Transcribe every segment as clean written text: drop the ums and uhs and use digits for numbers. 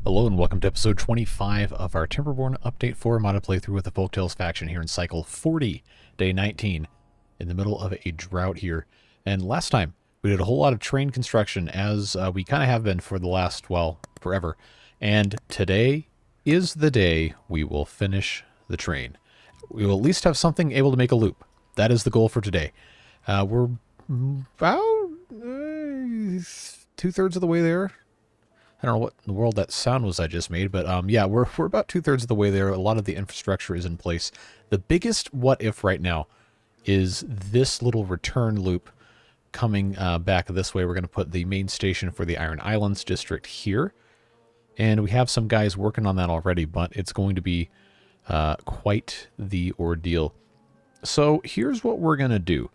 Hello and welcome to episode 25 of our Timberborn update for modded playthrough with the Folktales faction here in cycle 40, day 19, in the middle of a drought here. And last time, we did a whole lot of train construction, as we kind of have been for the last, well, forever. And today is the day we will finish the train. We will at least have something able to make a loop. That is the goal for today. We're about two-thirds of the way there. I don't know what in the world that sound was I just made, but yeah, we're about two-thirds of the way there. A lot of the infrastructure is in place. The biggest what-if right now is this little return loop coming back this way. We're going to put the main station for the Iron Islands district here, and we have some guys working on that already, but it's going to be quite the ordeal. So here's what we're going to do.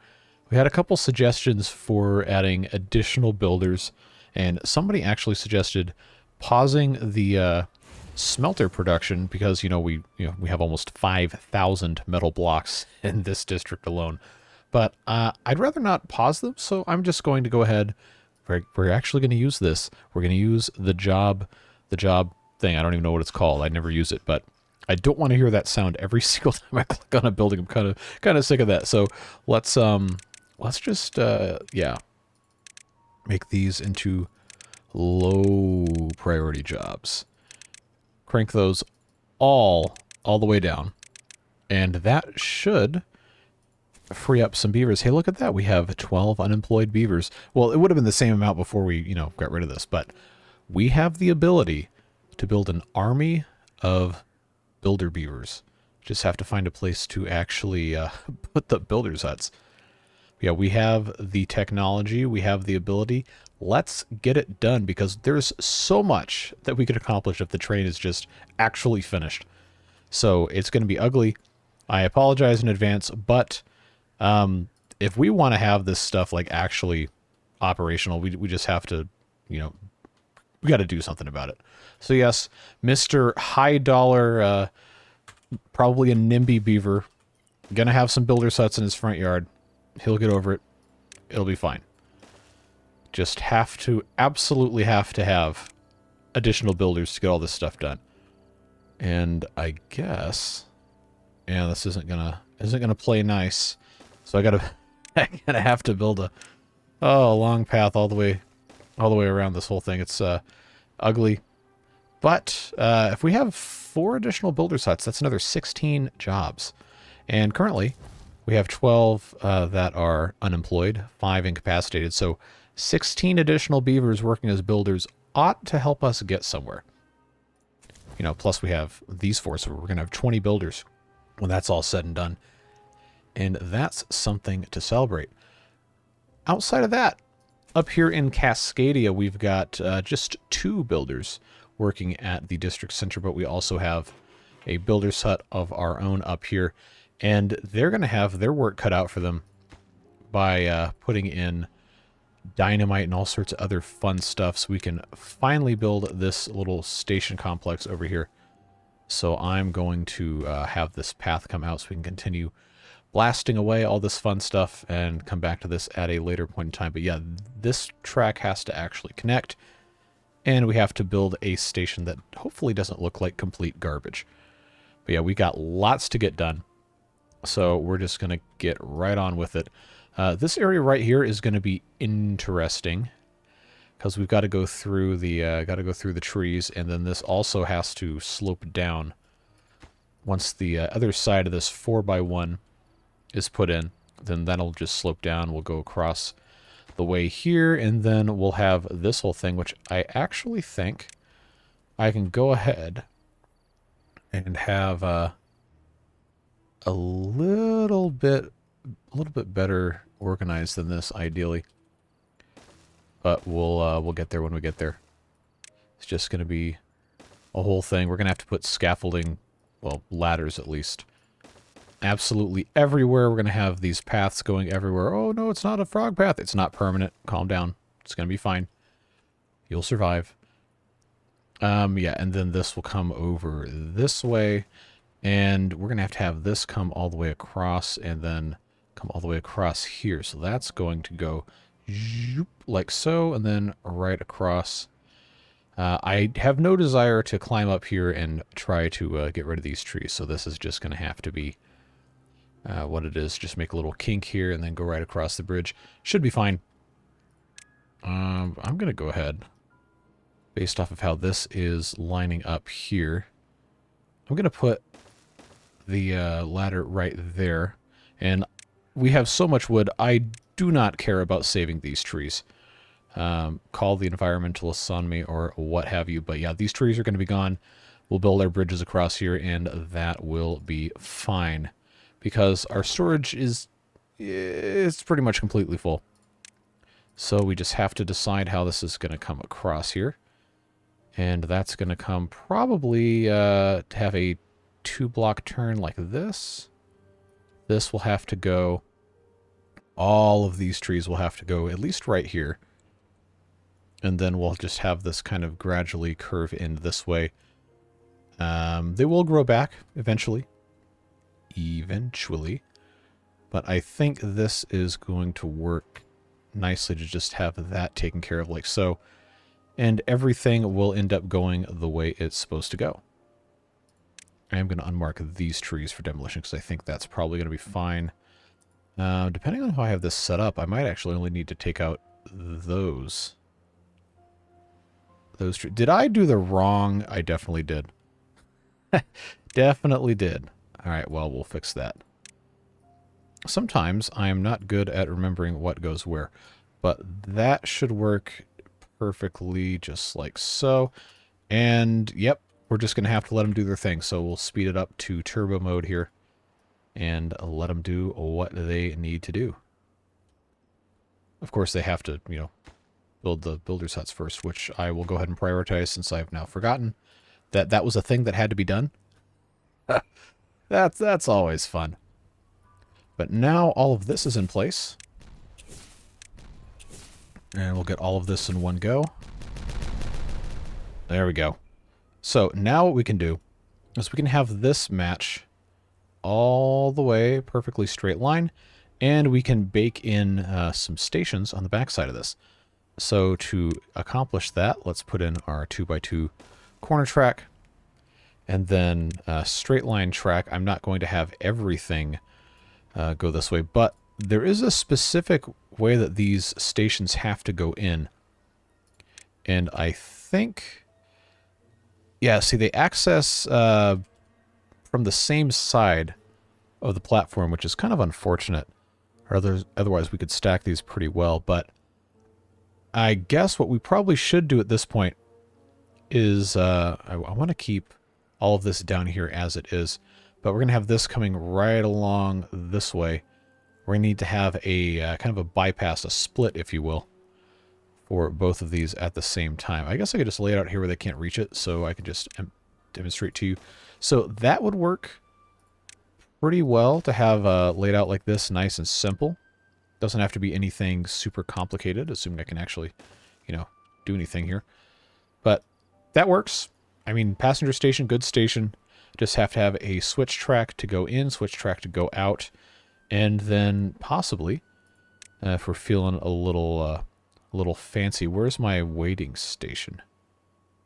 We had a couple suggestions for adding additional builders, and somebody actually suggested pausing the smelter production because we have almost 5,000 metal blocks in this district alone. But I'd rather not pause them, so I'm just going to go ahead. We're actually going to use this. We're going to use the job thing. I don't even know what it's called. I never use it, but I don't want to hear that sound every single time I click on a building. I'm kind of sick of that. So let's just make these into low priority jobs. Crank those all the way down. And that should free up some beavers. Hey, look at that. We have 12 unemployed beavers. Well, it would have been the same amount before we, got rid of this, but we have the ability to build an army of builder beavers. Just have to find a place to actually put the builders' huts. Yeah, we have the technology, we have the ability. Let's get it done, because there's so much that we could accomplish if the train is just actually finished. So it's going to be ugly. I apologize in advance, but if we want to have this stuff like actually operational, we just have to, we got to do something about it. So yes, Mr. High Dollar, probably a NIMBY beaver, gonna have some builder huts in his front yard. He'll get over it. It'll be fine. Just absolutely have to have additional builders to get all this stuff done. And I guess, yeah, this isn't gonna play nice. So I gotta have to build a long path all the way around this whole thing. It's ugly. But if we have 4 additional builders huts, that's another 16 jobs. And currently, we have 12 that are unemployed, 5 incapacitated. So 16 additional beavers working as builders ought to help us get somewhere. Plus we have these 4, so we're going to have 20 builders when that's all said and done. And that's something to celebrate. Outside of that, up here in Cascadia, we've got just 2 builders working at the district center, but we also have a builder's hut of our own up here. And they're going to have their work cut out for them by putting in dynamite and all sorts of other fun stuff so we can finally build this little station complex over here. So I'm going to have this path come out so we can continue blasting away all this fun stuff and come back to this at a later point in time. But yeah, this track has to actually connect, and we have to build a station that hopefully doesn't look like complete garbage. But yeah, we got lots to get done. So we're just going to get right on with it. This area right here is going to be interesting because we've got to go through the trees, and then this also has to slope down. Once the other side of this 4x1 is put in, then that'll just slope down. We'll go across the way here, and then we'll have this whole thing, which I actually think I can go ahead and have a little bit better organized than this, ideally. But we'll get there when we get there. It's just going to be a whole thing. We're going to have to put scaffolding, well, ladders at least, absolutely everywhere. We're going to have these paths going everywhere. Oh no, it's not a frog path. It's not permanent. Calm down. It's going to be fine. You'll survive. Yeah, and then this will come over this way. And we're going to have this come all the way across and then come all the way across here. So that's going to go like so, and then right across I have no desire to climb up here and try to get rid of these trees, so this is just going to have to be what it is. Just make a little kink here and then go right across the bridge. Should be fine. I'm going to go ahead, based off of how this is lining up here. I'm going to put the ladder right there. And we have so much wood, I do not care about saving these trees. Call the environmentalists on me or what have you. But yeah, these trees are going to be gone. We'll build our bridges across here, and that will be fine. Because our storage is pretty much completely full. So we just have to decide how this is going to come across here. And that's going to come probably to have a 2-block turn like this. This will have to go. All of these trees will have to go at least right here. And then we'll just have this kind of gradually curve in this way. They will grow back eventually. But I think this is going to work nicely to just have that taken care of like so. And everything will end up going the way it's supposed to go. I am going to unmark these trees for demolition because I think that's probably going to be fine. Depending on how I have this set up, I might actually only need to take out those. Those trees. Did I do the wrong? I definitely did. Definitely did. Alright, well, we'll fix that. Sometimes I am not good at remembering what goes where, but that should work perfectly just like so. And, yep, we're just going to have to let them do their thing. So we'll speed it up to turbo mode here and let them do what they need to do. Of course, they have to, you know, build the builder's huts first, which I will go ahead and prioritize since I've now forgotten that that was a thing that had to be done. That's always fun. But now all of this is in place. And we'll get all of this in one go. There we go. So now what we can do is we can have this match all the way, perfectly straight line, and we can bake in some stations on the back side of this. So to accomplish that, let's put in our 2x2 corner track, and then straight line track. I'm not going to have everything go this way, but there is a specific way that these stations have to go in. And I think, yeah, see, they access from the same side of the platform, which is kind of unfortunate. Or otherwise, we could stack these pretty well. But I guess what we probably should do at this point is I want to keep all of this down here as it is. But we're going to have this coming right along this way. We're going to need to have a kind of a bypass, a split, if you will, for both of these at the same time. I guess I could just lay it out here where they can't reach it, so I could just demonstrate to you. So that would work pretty well to have laid out like this, nice and simple. Doesn't have to be anything super complicated, assuming I can actually, you know, do anything here. But that works. I mean, passenger station, good station. Just have to have a switch track to go in, switch track to go out, and then possibly, if we're feeling a little fancy, where's my waiting station?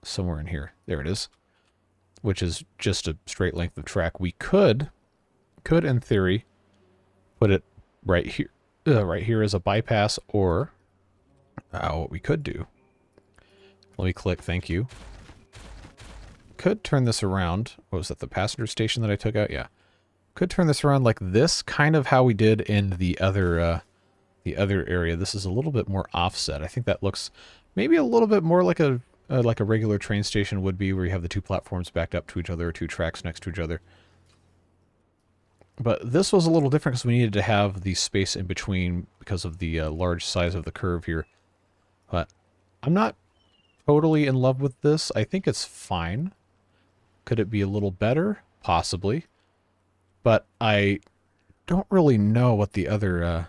Somewhere in here. There it is. Which is just a straight length of track. We could in theory put it right here as a bypass, or what we could do. Let me click. Thank you. Could turn this around. What was that, the passenger station that I took out? Yeah. Could turn this around like this, kind of how we did in the other area. This is a little bit more offset. I think that looks maybe a little bit more like a regular train station would be, where you have the two platforms backed up to each other, or two tracks next to each other. But this was a little different because we needed to have the space in between because of the large size of the curve here. But I'm not totally in love with this. I think it's fine. Could it be a little better? Possibly. But I don't really know what the other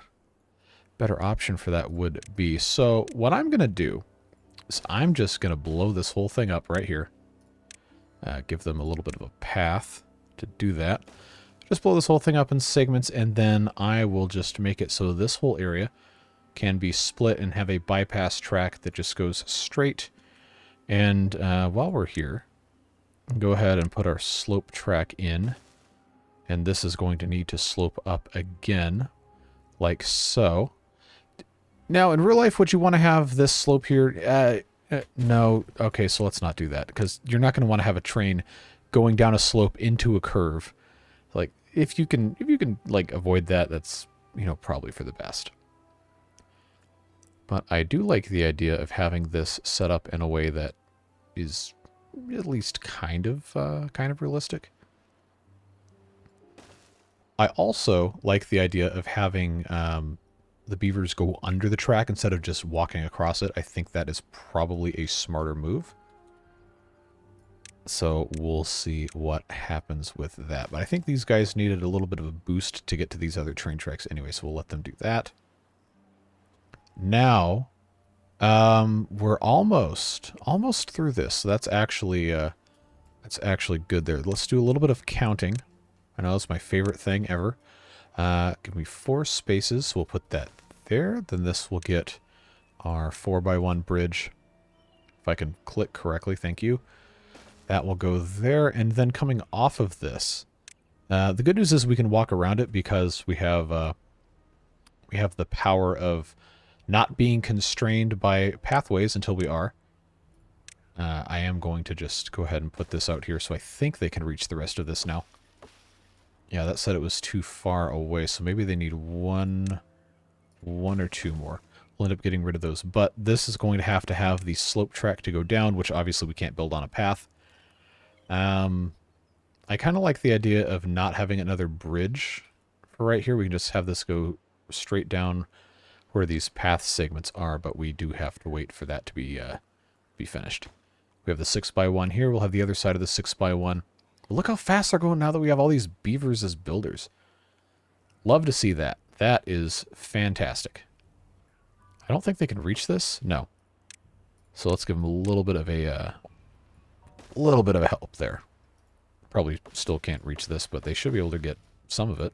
better option for that would be. So what I'm going to do is I'm just going to blow this whole thing up right here. Give them a little bit of a path to do that. Just blow this whole thing up in segments, and then I will just make it so this whole area can be split and have a bypass track that just goes straight And while we're here, go ahead and put our slope track in. And this is going to need to slope up again, like so. Now, in real life, would you want to have this slope here? No. Okay, so let's not do that, because you're not going to want to have a train going down a slope into a curve. Like, if you can like avoid that, that's, you know, probably for the best. But I do like the idea of having this set up in a way that is at least kind of realistic. I also like the idea of having the beavers go under the track instead of just walking across it. I think that is probably a smarter move. So we'll see what happens with that. But I think these guys needed a little bit of a boost to get to these other train tracks anyway, so we'll let them do that. Now, we're almost through this. So that's actually good there. Let's do a little bit of counting. I know it's my favorite thing ever. Give me 4 spaces. We'll put that there. Then this will get our 4x1 bridge. If I can click correctly, thank you. That will go there. And then coming off of this, the good news is we can walk around it because we have the power of not being constrained by pathways until we are. I am going to just go ahead and put this out here so I think they can reach the rest of this now. Yeah, that said it was too far away, so maybe they need one or 2 more. We'll end up getting rid of those. But this is going to have the slope track to go down, which obviously we can't build on a path. I kind of like the idea of not having another bridge for right here. We can just have this go straight down where these path segments are, but we do have to wait for that to be finished. We have the 6x1 here. We'll have the other side of the 6x1. Look how fast they're going now that we have all these beavers as builders. Love to see that. That is fantastic. I don't think they can reach this. No. So let's give them a little bit of a help there. Probably still can't reach this, but they should be able to get some of it.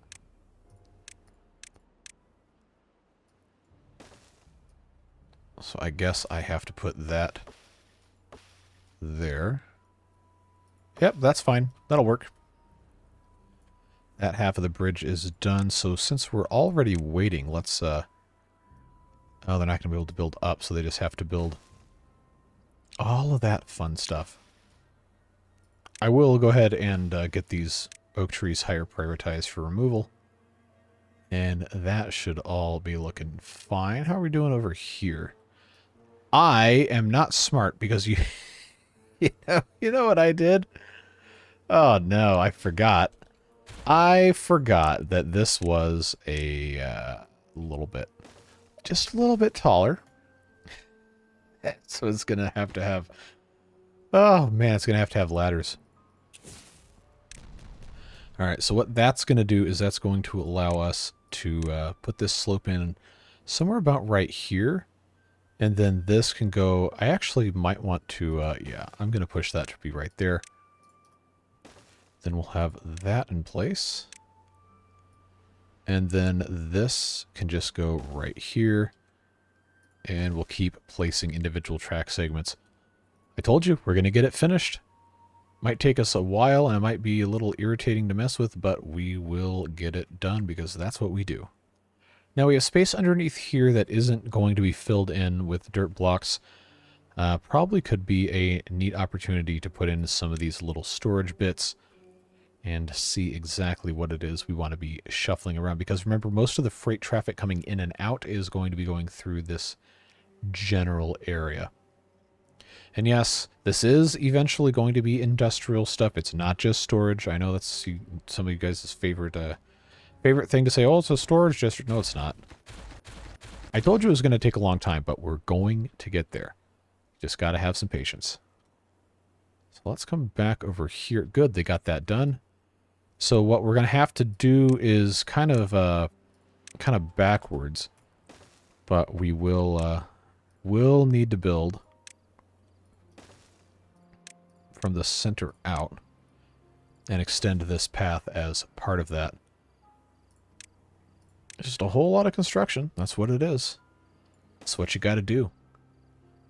So I guess I have to put that there. Yep, that's fine. That'll work. That half of the bridge is done. So since we're already waiting, let's... Oh, they're not going to be able to build up, so they just have to build all of that fun stuff. I will go ahead and get these oak trees higher prioritized for removal. And that should all be looking fine. How are we doing over here? I am not smart because you... you know what I did? Oh no, I forgot. I forgot that this was a little bit, just a little bit taller. So it's gonna have to have, oh man, it's gonna have to have ladders. All right, so what that's gonna do is that's going to allow us to put this slope in somewhere about right here. And then this can go, I actually might want to, yeah, I'm going to push that to be right there. Then we'll have that in place. And then this can just go right here. And we'll keep placing individual track segments. I told you, we're going to get it finished. Might take us a while and it might be a little irritating to mess with, but we will get it done because that's what we do. Now we have space underneath here that isn't going to be filled in with dirt blocks. Probably could be a neat opportunity to put in some of these little storage bits and see exactly what it is we want to be shuffling around. Because remember, most of the freight traffic coming in and out is going to be going through this general area. And yes, this is eventually going to be industrial stuff. It's not just storage. I know that's some of you guys' favorite thing to say, oh, it's a storage district. No, it's not. I told you it was going to take a long time, but we're going to get there. Just got to have some patience. So let's come back over here. Good, they got that done. So what we're going to have to do is kind of backwards, but we will need to build from the center out and extend this path as part of that. Just a whole lot of construction. That's what it is. That's what you got to do.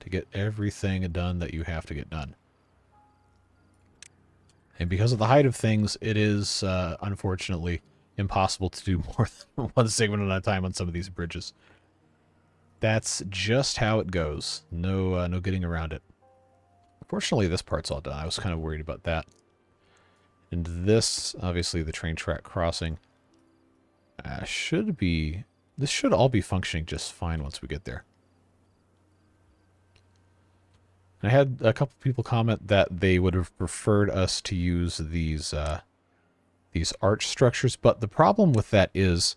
to get everything done that you have to get done. And because of the height of things, it is, unfortunately, impossible to do more than one segment at a time on some of these bridges. That's just how it goes. No, no getting around it. Fortunately, this part's all done. I was kind of worried about that. And this, obviously, the train track crossing, this should all be functioning just fine once we get there. And I had a couple people comment that they would have preferred us to use these arch structures, but the problem with that is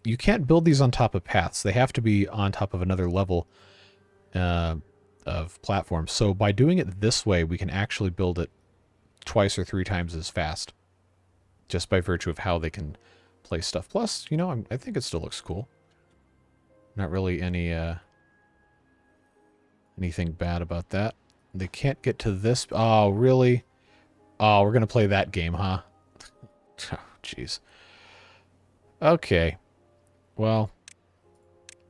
you can't build these on top of paths. They have to be on top of another level of platforms. So by doing it this way, we can actually build it twice or 3 times as fast, just by virtue of how they can place stuff. Plus, you know, I think it still looks cool. Not really anything bad about that. They can't get to this. Oh, really? Oh, we're gonna play that game, huh? Oh, jeez. Okay. Well,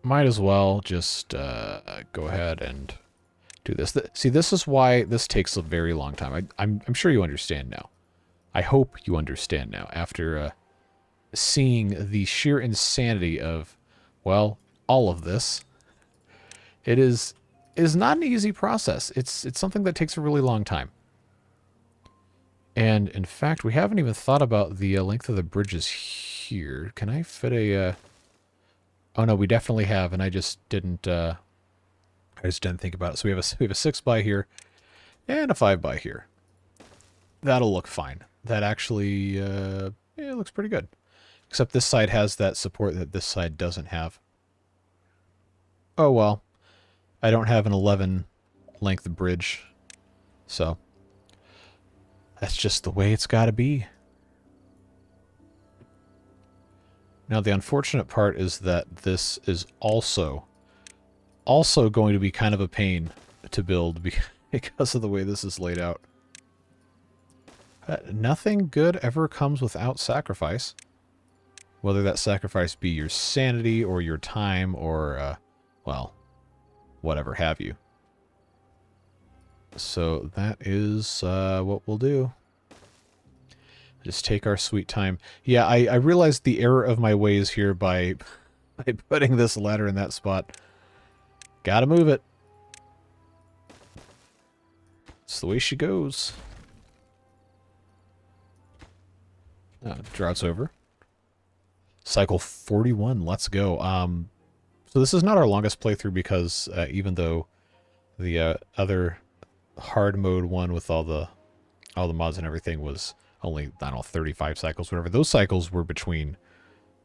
might as well just go ahead and do this. See, this is why this takes a very long time. I'm sure you understand now. I hope you understand now after seeing the sheer insanity of, well, all of this. It is not an easy process. It's something that takes a really long time. And in fact, we haven't even thought about the length of the bridges here. Can I fit a? Oh no, we definitely have, and I just didn't think about it. So we have a 6 by here, and a 5 by here. That'll look fine. That actually, yeah, it looks pretty good. Except this side has that support that this side doesn't have. Oh well, I don't have an 11 length bridge, so that's just the way it's got to be. Now the unfortunate part is that this is also going to be kind of a pain to build because of the way this is laid out. Nothing good ever comes without sacrifice. Whether that sacrifice be your sanity or your time or, well, whatever have you. So that is what we'll do. Just take our sweet time. Yeah, I realized the error of my ways here by putting this ladder in that spot. Gotta move it. It's the way she goes. Drought's over. Cycle 41, let's go. So this is not our longest playthrough because even though the other hard mode one with all the mods and everything was only, I don't know, 35 cycles, whatever. Those cycles were between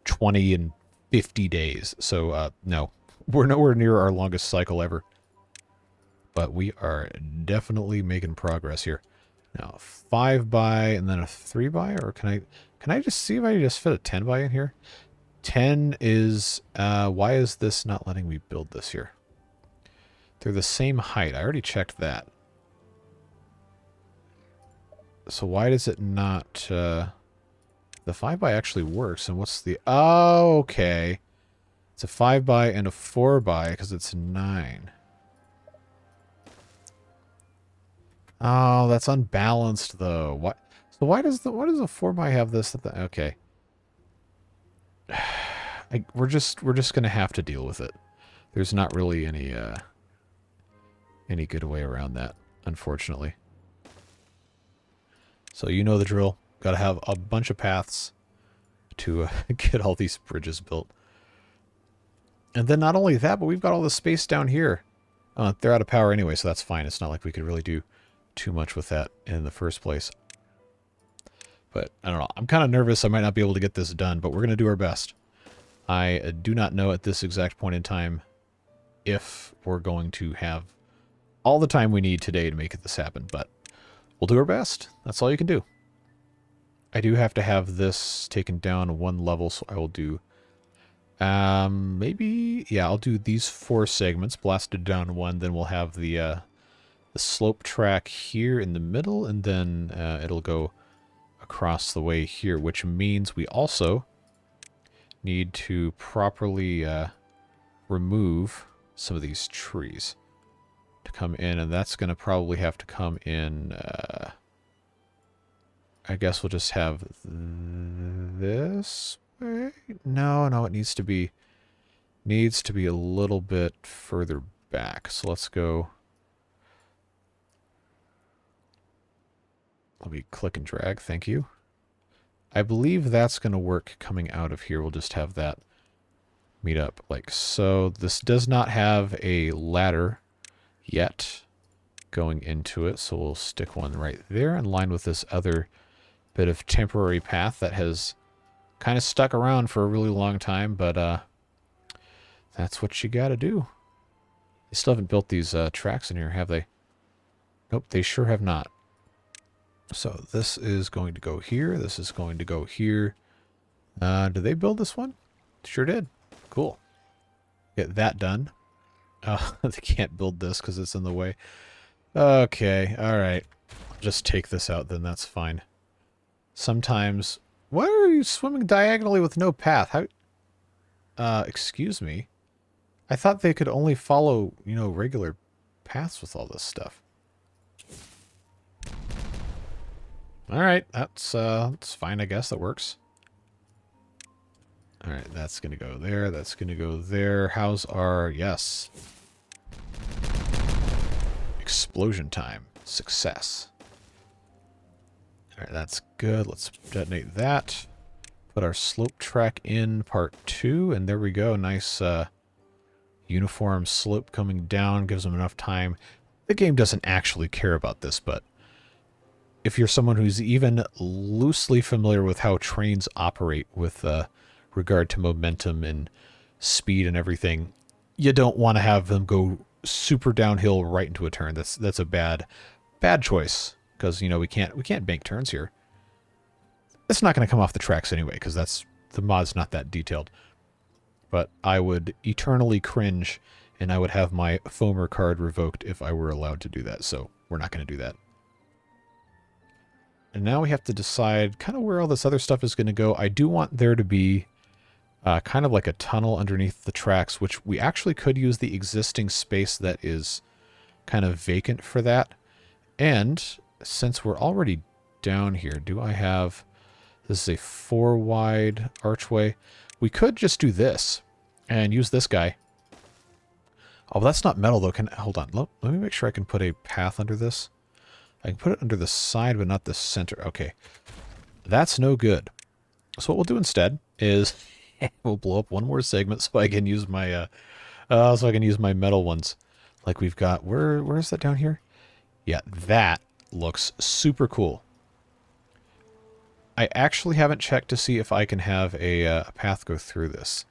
20 and 50 days. So, no, we're nowhere near our longest cycle ever. But we are definitely making progress here. Now, 5 by and then a 3 by, or can I just see if I can just fit a 10 by in here? 10 is, why is this not letting me build this here? They're the same height. I already checked that. So why does it not, the 5 by actually works, and what's the, oh, okay. It's a 5 by and a 4 by because it's 9. Oh, that's unbalanced though. What? So why does a 4 by have this? Okay. We're just gonna have to deal with it. There's not really any good way around that, unfortunately. So you know the drill. Got to have a bunch of paths to get all these bridges built. And then not only that, but we've got all the space down here. They're out of power anyway, so that's fine. It's not like we could really do too much with that in the first place. But I don't know. I'm kind of nervous I might not be able to get this done, but we're going to do our best. I do not know at this exact point in time if we're going to have all the time we need today to make this happen, but we'll do our best. That's all you can do. I do have to have this taken down 1 level, so I will do maybe, yeah, I'll do these 4 segments blasted down 1, then we'll have the slope track here in the middle, and then it'll go across the way here, which means we also need to properly remove some of these trees. to come in, and that's going to probably have to come in... I guess we'll just have this way. No, it needs to be a little bit further back. So let's go. Let me click and drag. Thank you. I believe that's going to work coming out of here. We'll just have that meet up like so. This does not have a ladder yet going into it, so we'll stick one right there in line with this other bit of temporary path that has kind of stuck around for a really long time, but that's what you gotta do. They still haven't built these tracks in here, have they? Nope, they sure have not. So this is going to go here. This is going to go here. Did they build this one? Sure did. Cool. Get that done. They can't build this because it's in the way. Okay, alright. I'll just take this out then, that's fine. Sometimes... Why are you swimming diagonally with no path? How... excuse me? I thought they could only follow, you know, regular paths with all this stuff. Alright, that's fine, I guess. That works. Alright, that's gonna go there. That's gonna go there. How's our... Yes. Explosion time. Success. Alright, that's good. Let's detonate that. Put our slope track in part 2, and there we go. Nice uniform slope coming down. Gives them enough time. The game doesn't actually care about this, but if you're someone who's even loosely familiar with how trains operate with regard to momentum and speed and everything, you don't want to have them go super downhill right into a turn. That's a bad choice, because you know we can't bank turns here. It's not going to come off the tracks anyway, because the mod's not that detailed. But I would eternally cringe, and I would have my foamer card revoked if I were allowed to do that. So we're not going to do that. And now we have to decide kind of where all this other stuff is going to go. I do want there to be kind of like a tunnel underneath the tracks, which we actually could use the existing space that is kind of vacant for that. And since we're already down here, do I have... This is a 4-wide archway. We could just do this and use this guy. Oh, but that's not metal, though. Hold on. Let me make sure I can put a path under this. I can put it under the side, but not the center. Okay. That's no good. So what we'll do instead is we'll blow up one more segment so I can use my metal ones. Like we've got... Where is that down here? Yeah, that looks super cool. I actually haven't checked to see if I can have a path go through this.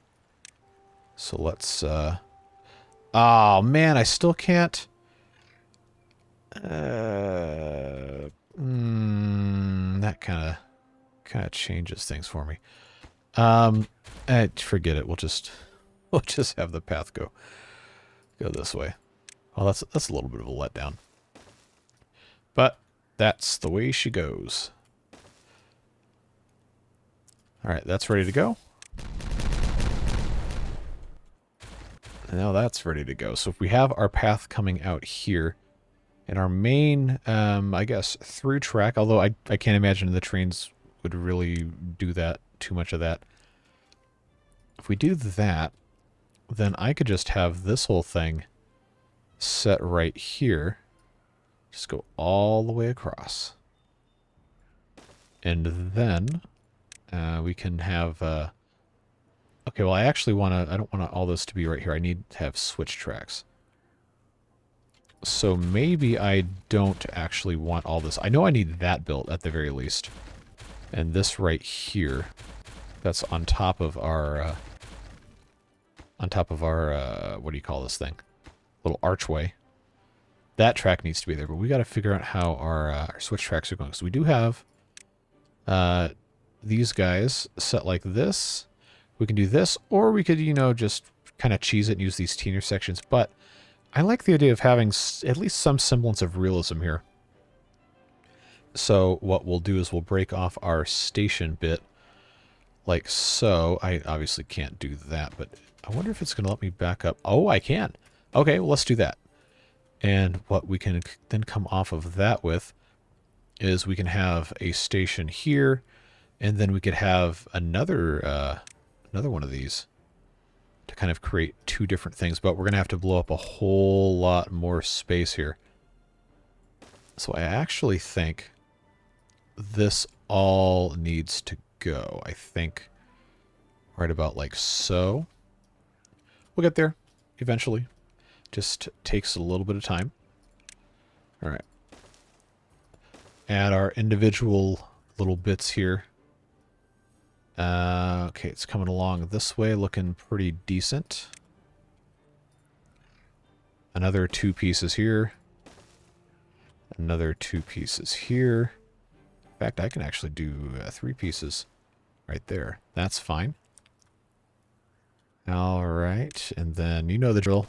So let's... Oh, man, I still can't... that kind of changes things for me. Forget it. We'll just have the path go this way. Well, that's a little bit of a letdown. But that's the way she goes. All right, that's ready to go. And now that's ready to go. So if we have our path coming out here, and our main, I guess, through track, although I can't imagine the trains would really do that, too much of that. If we do that, then I could just have this whole thing set right here. Just go all the way across. And then we can have... okay, well, I don't want all this to be right here. I need to have switch tracks. So maybe I don't actually want all this. I know I need that built at the very least. And this right here, that's on top of our, what do you call this thing? Little archway. That track needs to be there, but we got to figure out how our switch tracks are going. So we do have these guys set like this. We can do this, or we could, you know, just kind of cheese it and use these T intersections. But I like the idea of having at least some semblance of realism here. So what we'll do is we'll break off our station bit like so. I obviously can't do that, but I wonder if it's going to let me back up. Oh, I can. Okay, well, let's do that. And what we can then come off of that with is we can have a station here, and then we could have another one of these to kind of create two different things. But we're going to have to blow up a whole lot more space here. So I actually think this all needs to go. I think right about like so. We'll get there eventually. Just takes a little bit of time. All right. Add our individual little bits here. Okay, it's coming along this way, looking pretty decent. Another 2 pieces here. Another 2 pieces here. In fact, I can actually do 3 pieces right there. That's fine. All right, and then you know the drill.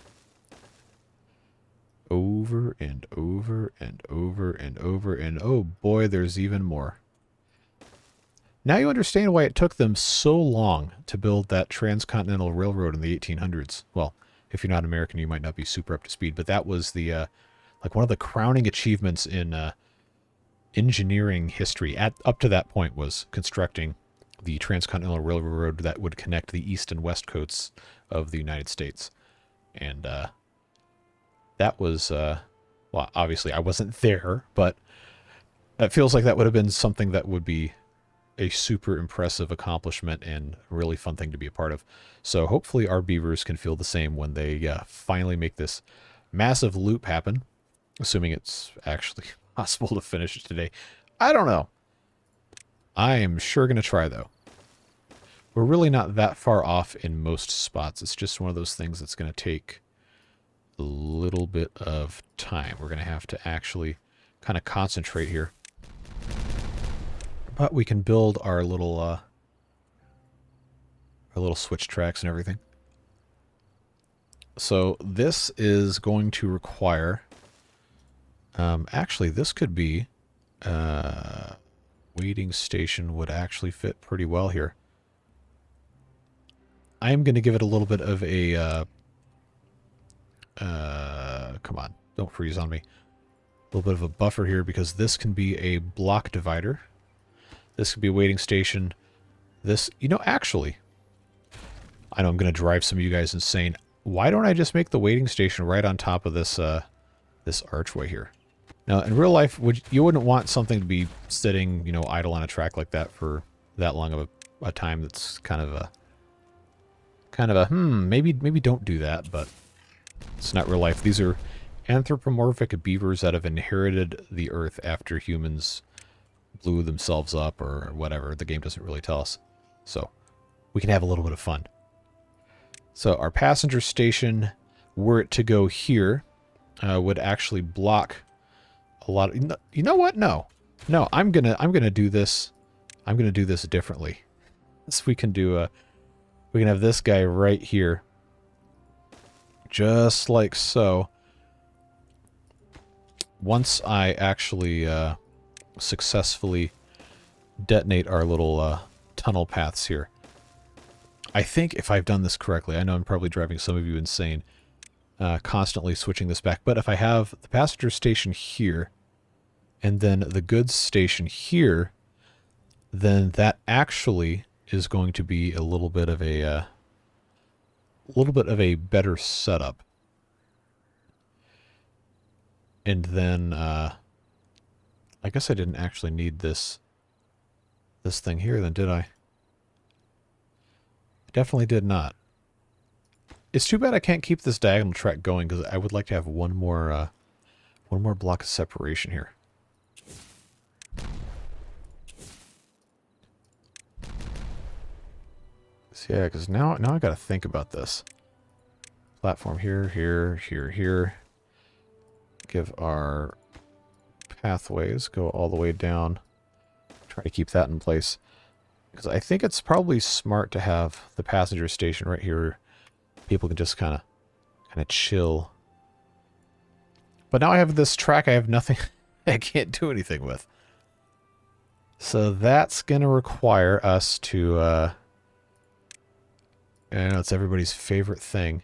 Over and over and over and over, and oh boy, there's even more. Now you understand why it took them so long to build that transcontinental railroad in the 1800s. Well, if you're not American, you might not be super up to speed, but that was the like one of the crowning achievements in engineering history up to that point was constructing the transcontinental railroad that would connect the east and west coasts of the United States. And that was, well, obviously I wasn't there, but it feels like that would have been something that would be a super impressive accomplishment and a really fun thing to be a part of. So hopefully our beavers can feel the same when they finally make this massive loop happen, assuming it's actually possible to finish it today. I don't know. I am sure going to try, though. We're really not that far off in most spots. It's just one of those things that's going to take a little bit of time. We're going to have to actually kind of concentrate here. But we can build our little switch tracks and everything. So this is going to require... actually, this could be... waiting station would actually fit pretty well here. I am going to give it a little bit of a... come on, don't freeze on me. A little bit of a buffer here because this can be a block divider. This could be a waiting station. This, you know, actually, I know I'm going to drive some of you guys insane. Why don't I just make the waiting station right on top of this this archway here? Now, in real life, you wouldn't want something to be sitting, you know, idle on a track like that for that long of a time. That's kind of a maybe don't do that, but it's not real life. These are anthropomorphic beavers that have inherited the earth after humans blew themselves up or whatever. The game doesn't really tell us. So we can have a little bit of fun. So our passenger station, were it to go here, would actually block a lot of, you know what? No, I'm gonna do this. I'm gonna do this differently. So we can do we can have this guy right here, just like so. Once I actually successfully detonate our little tunnel paths here, I think if I've done this correctly, I know I'm probably driving some of you insane, constantly switching this back, but if I have the passenger station here and then the goods station here, then that actually is going to be a little bit of a better setup. And then I guess I didn't actually need this thing here then, did I? Definitely did not. It's too bad I can't keep this diagonal track going because I would like to have one more block of separation here. So yeah, because now I got to think about this. Platform here, here, here, here. Give our pathways go all the way down. Try to keep that in place. Because I think it's probably smart to have the passenger station right here. People can just kind of chill. But now I have this track I have nothing, I can't do anything with. So that's going to require us to, I know it's everybody's favorite thing,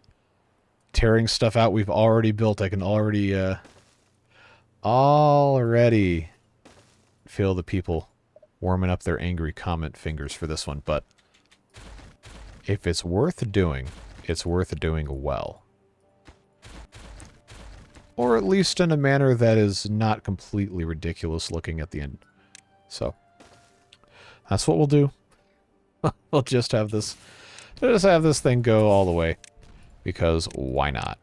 tearing stuff out we've already built. I can already feel the people warming up their angry comment fingers for this one, but if it's worth doing, it's worth doing well. Or at least in a manner that is not completely ridiculous looking at the end. So, that's what we'll do. We'll just have this thing go all the way. Because why not?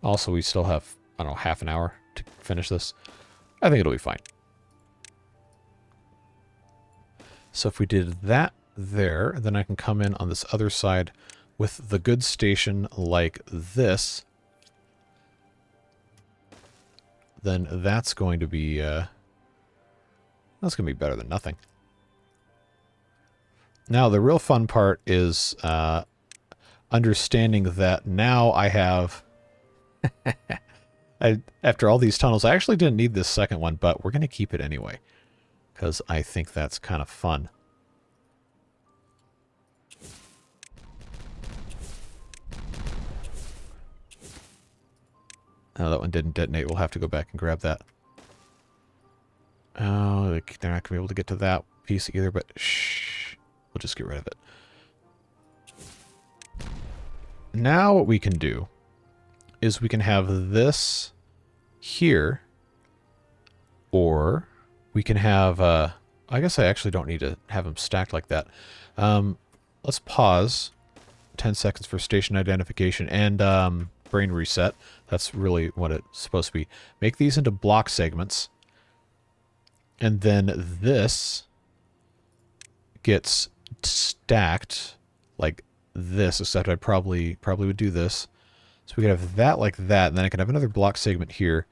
Also, we still have, I don't know, half an hour to finish this. I think it'll be fine. So if we did that there, then I can come in on this other side with the goods station like this. Then that's going to be better than nothing. Now the real fun part is understanding that now I have after all these tunnels, I actually didn't need this second one, but we're going to keep it anyway because I think that's kind of fun. Oh, that one didn't detonate. We'll have to go back and grab that. Oh, they're not going to be able to get to that piece either, but shh. We'll just get rid of it. Now what we can do is we can have this here, or we can have, I guess I actually don't need to have them stacked like that. Let's pause 10 seconds for station identification and brain reset. That's really what it's supposed to be. Make these into block segments. And then this gets stacked like this, except I probably would do this. So we could have that like that, and then I could have another block segment here.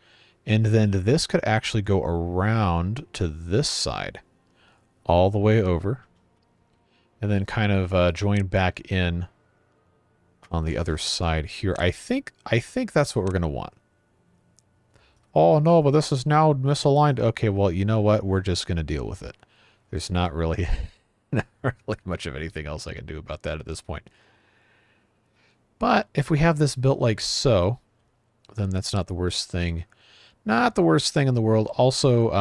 And then this could actually go around to this side all the way over. And then kind of join back in on the other side here. I think that's what we're going to want. Oh no, but this is now misaligned. Okay, well, you know what? We're just going to deal with it. There's not really much of anything else I can do about that at this point. But if we have this built like so, then that's not the worst thing. Not the worst thing in the world. Also,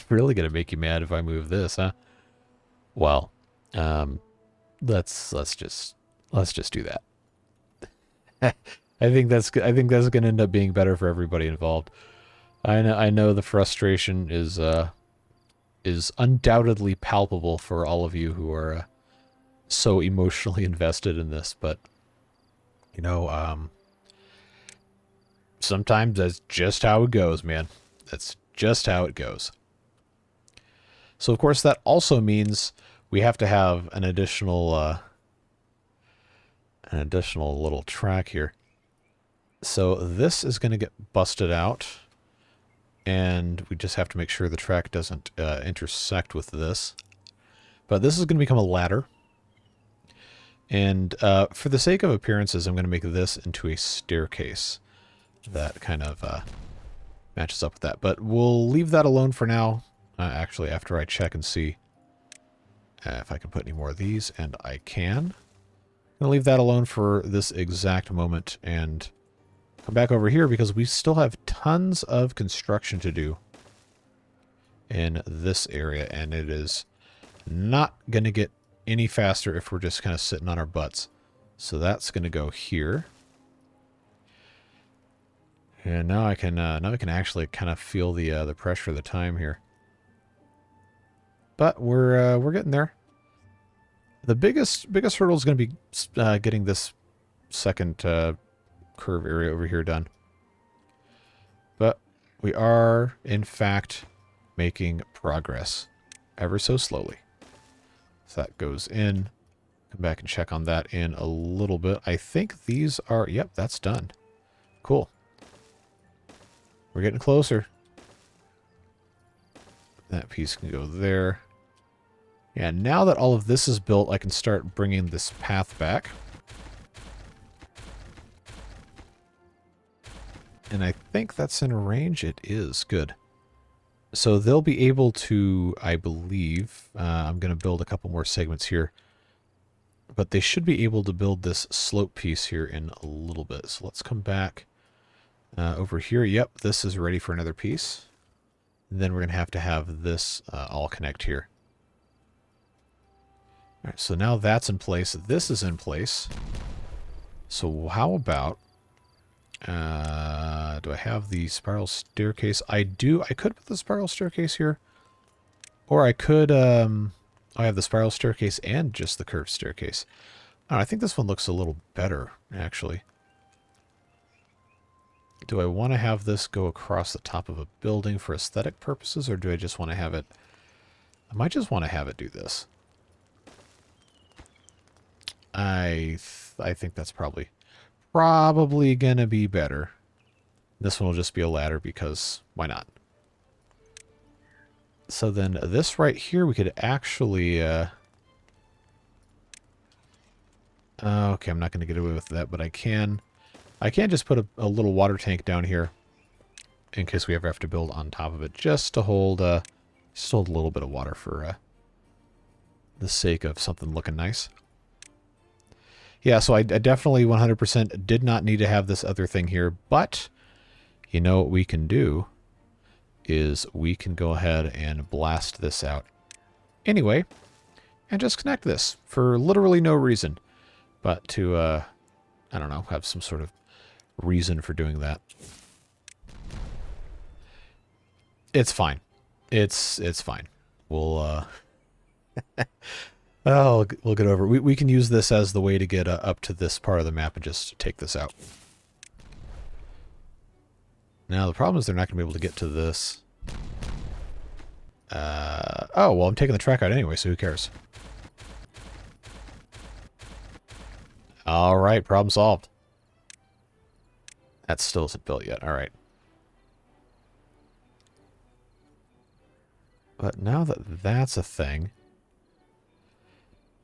really going to make you mad if I move this, huh? Well, let's just do that. I think that's going to end up being better for everybody involved. I know the frustration is undoubtedly palpable for all of you who are so emotionally invested in this, but you know, sometimes that's just how it goes, man. That's just how it goes. So of course that also means we have to have an additional little track here. So this is going to get busted out, and we just have to make sure the track doesn't intersect with this. But this is going to become a ladder. And for the sake of appearances, I'm going to make this into a staircase. That kind of matches up with that. But we'll leave that alone for now. Actually, after I check and see if I can put any more of these, and I can. I'm going to leave that alone for this exact moment and come back over here because we still have tons of construction to do in this area, and it is not going to get any faster if we're just kind of sitting on our butts. So that's going to go here. And now I can actually kind of feel the pressure of the time here. But we're getting there. The biggest hurdle is going to be getting this second curve area over here done. But we are, in fact, making progress ever so slowly. So that goes in. Come back and check on that in a little bit. I think these are, yep, that's done. Cool. We're getting closer. That piece can go there. Yeah, now that all of this is built, I can start bringing this path back. And I think that's in range. It is. Good. So they'll be able to, I believe, I'm going to build a couple more segments here. But they should be able to build this slope piece here in a little bit. So let's come back over here. Yep, this is ready for another piece. And then we're going to have this all connect here. All right, so now that's in place. This is in place. So how about... do I have the spiral staircase? I do. I could put the spiral staircase here. Or I could... I have the spiral staircase and just the curved staircase. I think this one looks a little better, actually. Do I want to have this go across the top of a building for aesthetic purposes, or do I just want to have it... I might just want to have it do this. I think that's probably gonna be better. This one will just be a ladder because why not? So then this right here we could actually okay, I'm not going to get away with that, but I can just put a little water tank down here in case we ever have to build on top of it, just to hold a little bit of water for the sake of something looking nice. Yeah, so I definitely 100% did not need to have this other thing here, but you know what we can do is we can go ahead and blast this out anyway and just connect this for literally no reason, but to, I don't know, have some sort of reason for doing that. It's fine. It's fine. We'll, oh, we'll get over it. We can use this as the way to get up to this part of the map and just take this out. Now, the problem is they're not going to be able to get to this. Oh, well, I'm taking the track out anyway, so who cares? All right, problem solved. That still isn't built yet. All right. But now that that's a thing,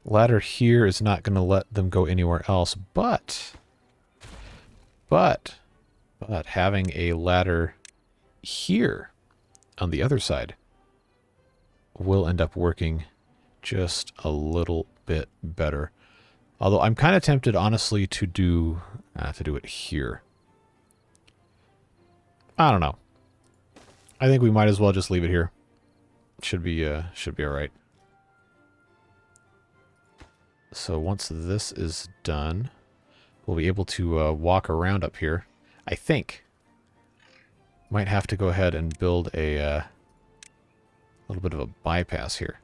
ladder here is not going to let them go anywhere else, but having a ladder here on the other side will end up working just a little bit better. Although I'm kind of tempted, honestly, to do it here. I don't know. I think we might as well just leave it here. Should be all right. So once this is done, we'll be able to walk around up here. I think. Might have to go ahead and build a little bit of a bypass here.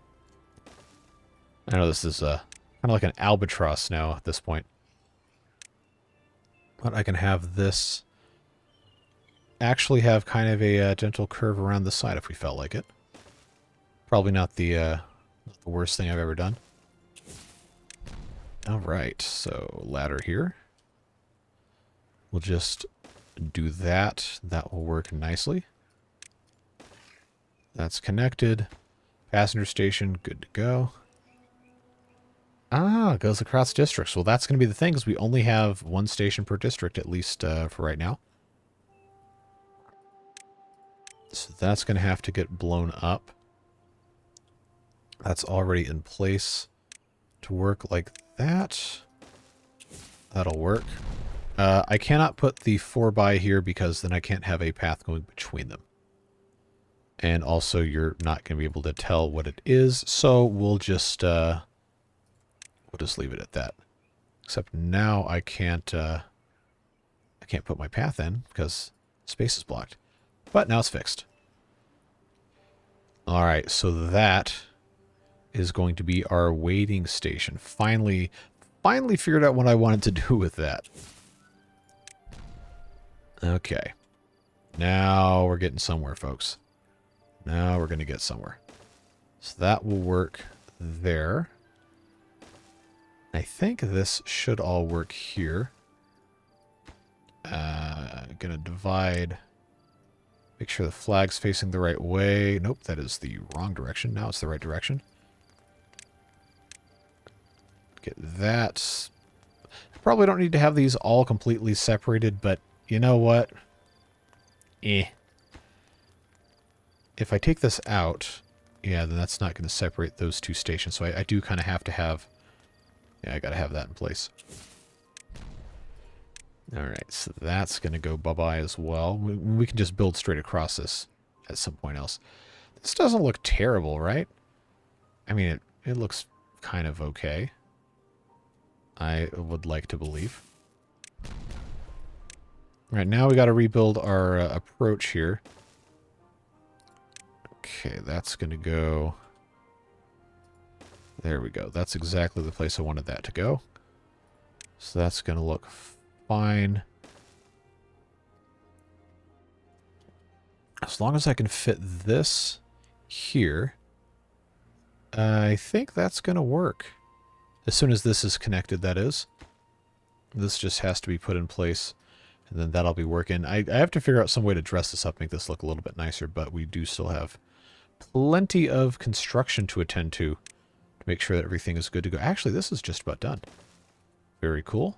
I know this is kind of like an albatross now at this point. But I can have this actually have kind of a gentle curve around the side if we felt like it. Probably not the worst thing I've ever done. All right, so ladder here. We'll just do that. That will work nicely. That's connected. Passenger station, good to go. Ah, it goes across districts. Well, that's going to be the thing, because we only have one station per district, at least for right now. So that's going to have to get blown up. That's already in place to work like that. That'll work. I cannot put the 4x here because then I can't have a path going between them. And also you're not going to be able to tell what it is, so we'll just leave it at that. Except now I can't put my path in because space is blocked. But now it's fixed. Alright, so that is going to be our waiting station. Finally figured out what I wanted to do with that. Okay. Now we're getting somewhere, folks. Now we're going to get somewhere. So that will work there. I think this should all work here. Gonna divide. Make sure the flag's facing the right way. Nope, that is the wrong direction. Now it's the right direction. Get that. Probably don't need to have these all completely separated, but you know what? If I take this out, yeah, then that's not going to separate those two stations. So I do kind of have to have Yeah, I gotta have that in place. Alright, so that's gonna go bye-bye as well. We can just build straight across this at some point else. This doesn't look terrible, right? I mean, it looks kind of okay. I would like to believe. Alright, now we gotta rebuild our approach here. Okay, that's gonna go... There we go. That's exactly the place I wanted that to go. So that's gonna look fine. As long as I can fit this here, I think that's going to work. As soon as this is connected, that is. This just has to be put in place, and then that'll be working. I have to figure out some way to dress this up, make this look a little bit nicer, but we do still have plenty of construction to attend to make sure that everything is good to go. Actually, this is just about done. Very cool.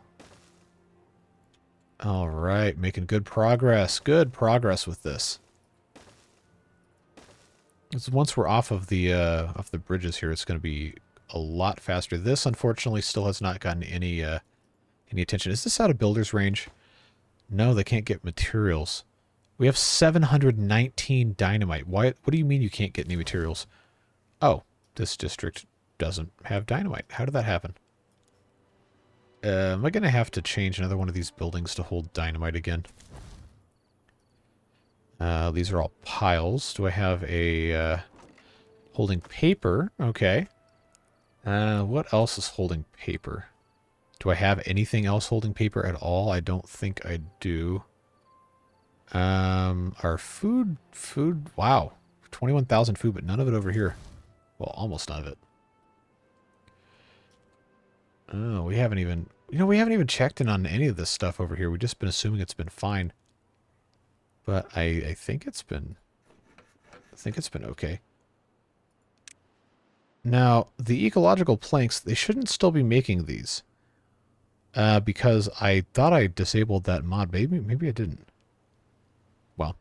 All right, making good progress. Good progress with this. Once we're off of the bridges here, it's going to be a lot faster. This, unfortunately, still has not gotten any attention. Is this out of builder's range? No, they can't get materials. We have 719 dynamite. Why? What do you mean you can't get any materials? Oh, this district doesn't have dynamite. How did that happen? Am I going to have to change another one of these buildings to hold dynamite again? These are all piles. Do I have a holding paper? Okay. What else is holding paper? Do I have anything else holding paper at all? I don't think I do. Our food, wow. 21,000 food, but none of it over here. Well, almost none of it. Oh, we haven't even... You know, we haven't even checked in on any of this stuff over here. We've just been assuming it's been fine. But I think it's been... okay. Now, the ecological planks, they shouldn't still be making these. Because I thought I disabled that mod. Maybe I didn't. Well,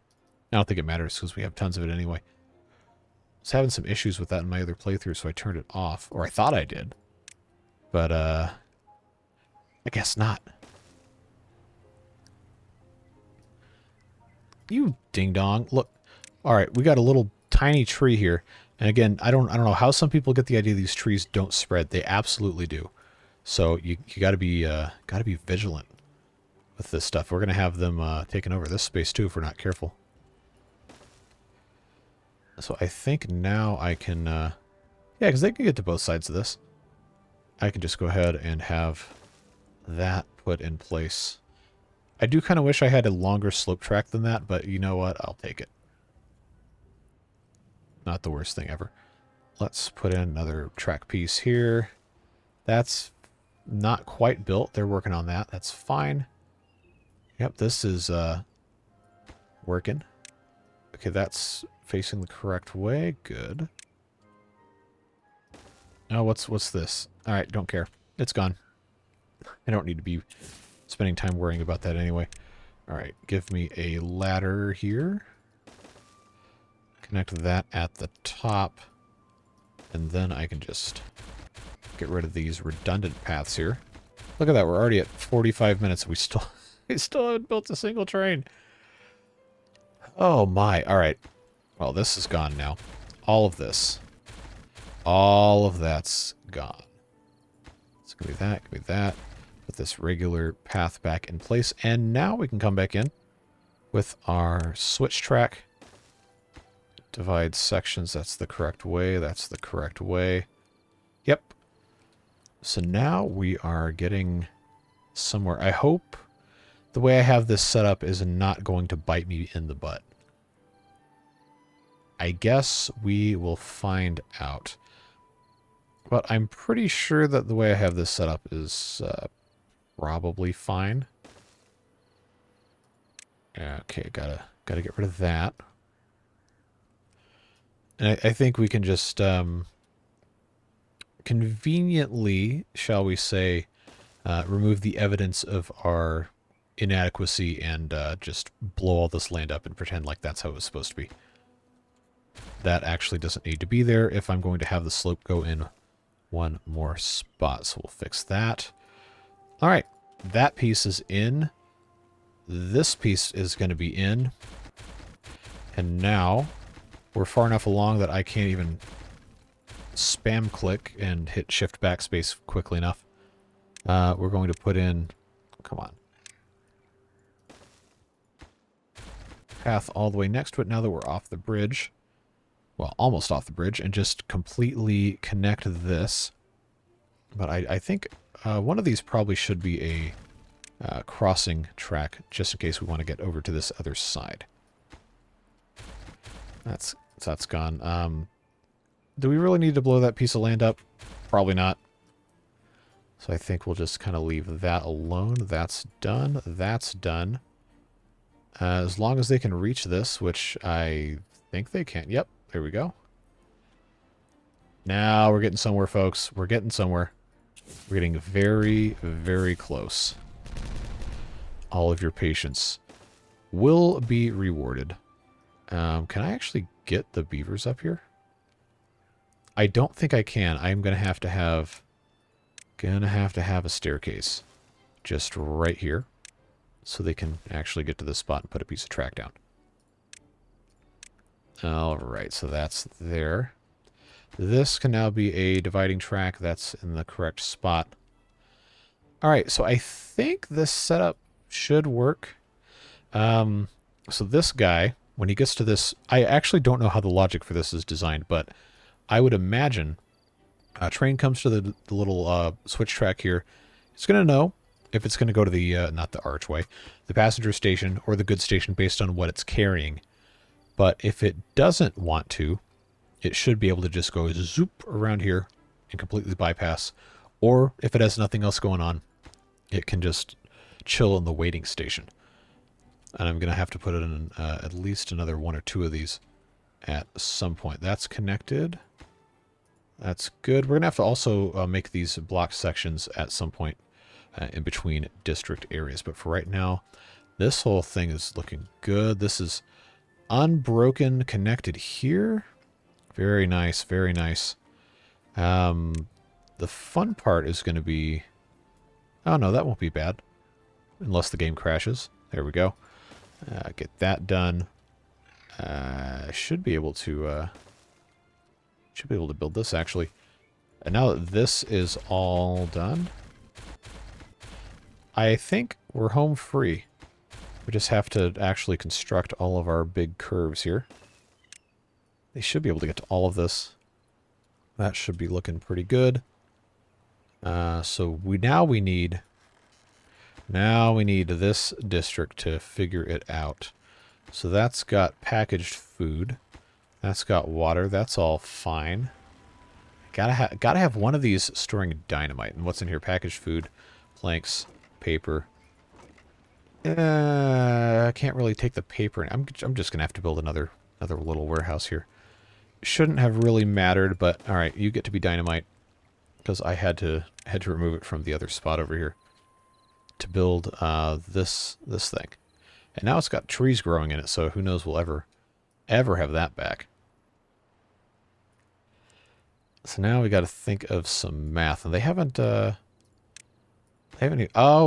I don't think it matters because we have tons of it anyway. I was having some issues with that in my other playthrough, so I turned it off. Or I thought I did. But, I guess not. You ding-dong. Look. Alright, we got a little tiny tree here. And again, I don't know how some people get the idea these trees don't spread. They absolutely do. So you gotta be vigilant with this stuff. We're gonna have them taking over this space too if we're not careful. So I think now I can yeah, because they can get to both sides of this. I can just go ahead and have that put in place. I do kind of wish I had a longer slope track than that, but you know what? I'll take it. Not the worst thing ever. Let's put in another track piece here. That's not quite built. They're working on that. That's fine. Yep, this is working. Okay, that's facing the correct way. Good. Oh, what's this? All right, don't care. It's gone. I don't need to be spending time worrying about that anyway. All right, give me a ladder here. Connect that at the top. And then I can just get rid of these redundant paths here. Look at that, we're already at 45 minutes. We still haven't built a single train. Oh my, all right. Well, this is gone now. All of this. All of that's gone. It's gonna be that, gonna be that. Put this regular path back in place. And now we can come back in with our switch track. Divide sections, that's the correct way, that's the correct way. Yep. So now we are getting somewhere. I hope the way I have this set up is not going to bite me in the butt. I guess we will find out. But I'm pretty sure that the way I have this set up is probably fine. Okay, gotta get rid of that. And I think we can just conveniently, shall we say, remove the evidence of our inadequacy and just blow all this land up and pretend like that's how it was supposed to be. That actually doesn't need to be there if I'm going to have the slope go in one more spot. So we'll fix that. All right. That piece is in. This piece is going to be in. And now we're far enough along that I can't even spam click and hit shift backspace quickly enough. We're going to put in, come on, path all the way next to it now that we're off the bridge. Well, almost off the bridge, and just completely connect this. But I think one of these probably should be a crossing track, just in case we want to get over to this other side. That's gone. Do we really need to blow that piece of land up? Probably not. So I think we'll just kind of leave that alone. That's done. That's done. As long as they can reach this, which I think they can. Yep, there we go. Now we're getting somewhere, folks. We're getting somewhere. We're getting very, very close. All of your patience will be rewarded. Can I actually get the beavers up here? I don't think I can. I'm going to have a staircase just right here so they can actually get to this spot and put a piece of track down. All right, so that's there. This can now be a dividing track. That's in the correct spot. All right, so I think this setup should work. So this guy, when he gets to this, I actually don't know how the logic for this is designed, but I would imagine a train comes to the little switch track here. It's going to know if it's going to go to the, not the archway, the passenger station or the goods station based on what it's carrying. But if it doesn't want to, it should be able to just go zoop around here and completely bypass. Or if it has nothing else going on, it can just chill in the waiting station. And I'm going to have to put it in at least another one or two of these at some point. That's connected. That's good. We're going to have to also make these block sections at some point in between district areas. But for right now, this whole thing is looking good. This is unbroken connected here. Very nice, very nice. The fun part is going to be... Oh, no, that won't be bad. Unless the game crashes. There we go. Get that done. Should be able to build this, actually. And now that this is all done, I think we're home free. We just have to actually construct all of our big curves here. They should be able to get to all of this. That should be looking pretty good. So now we need this district to figure it out. So that's got packaged food. That's got water. That's all fine. Gotta have one of these storing dynamite. And what's in here? Packaged food, planks, paper. I can't really take the paper. I'm just gonna have to build another little warehouse here. Shouldn't have really mattered, but all right, you get to be dynamite because I had to remove it from the other spot over here to build this thing. And now it's got trees growing in it, so who knows we'll ever have that back. So now we got to think of some math, and they haven't. Oh,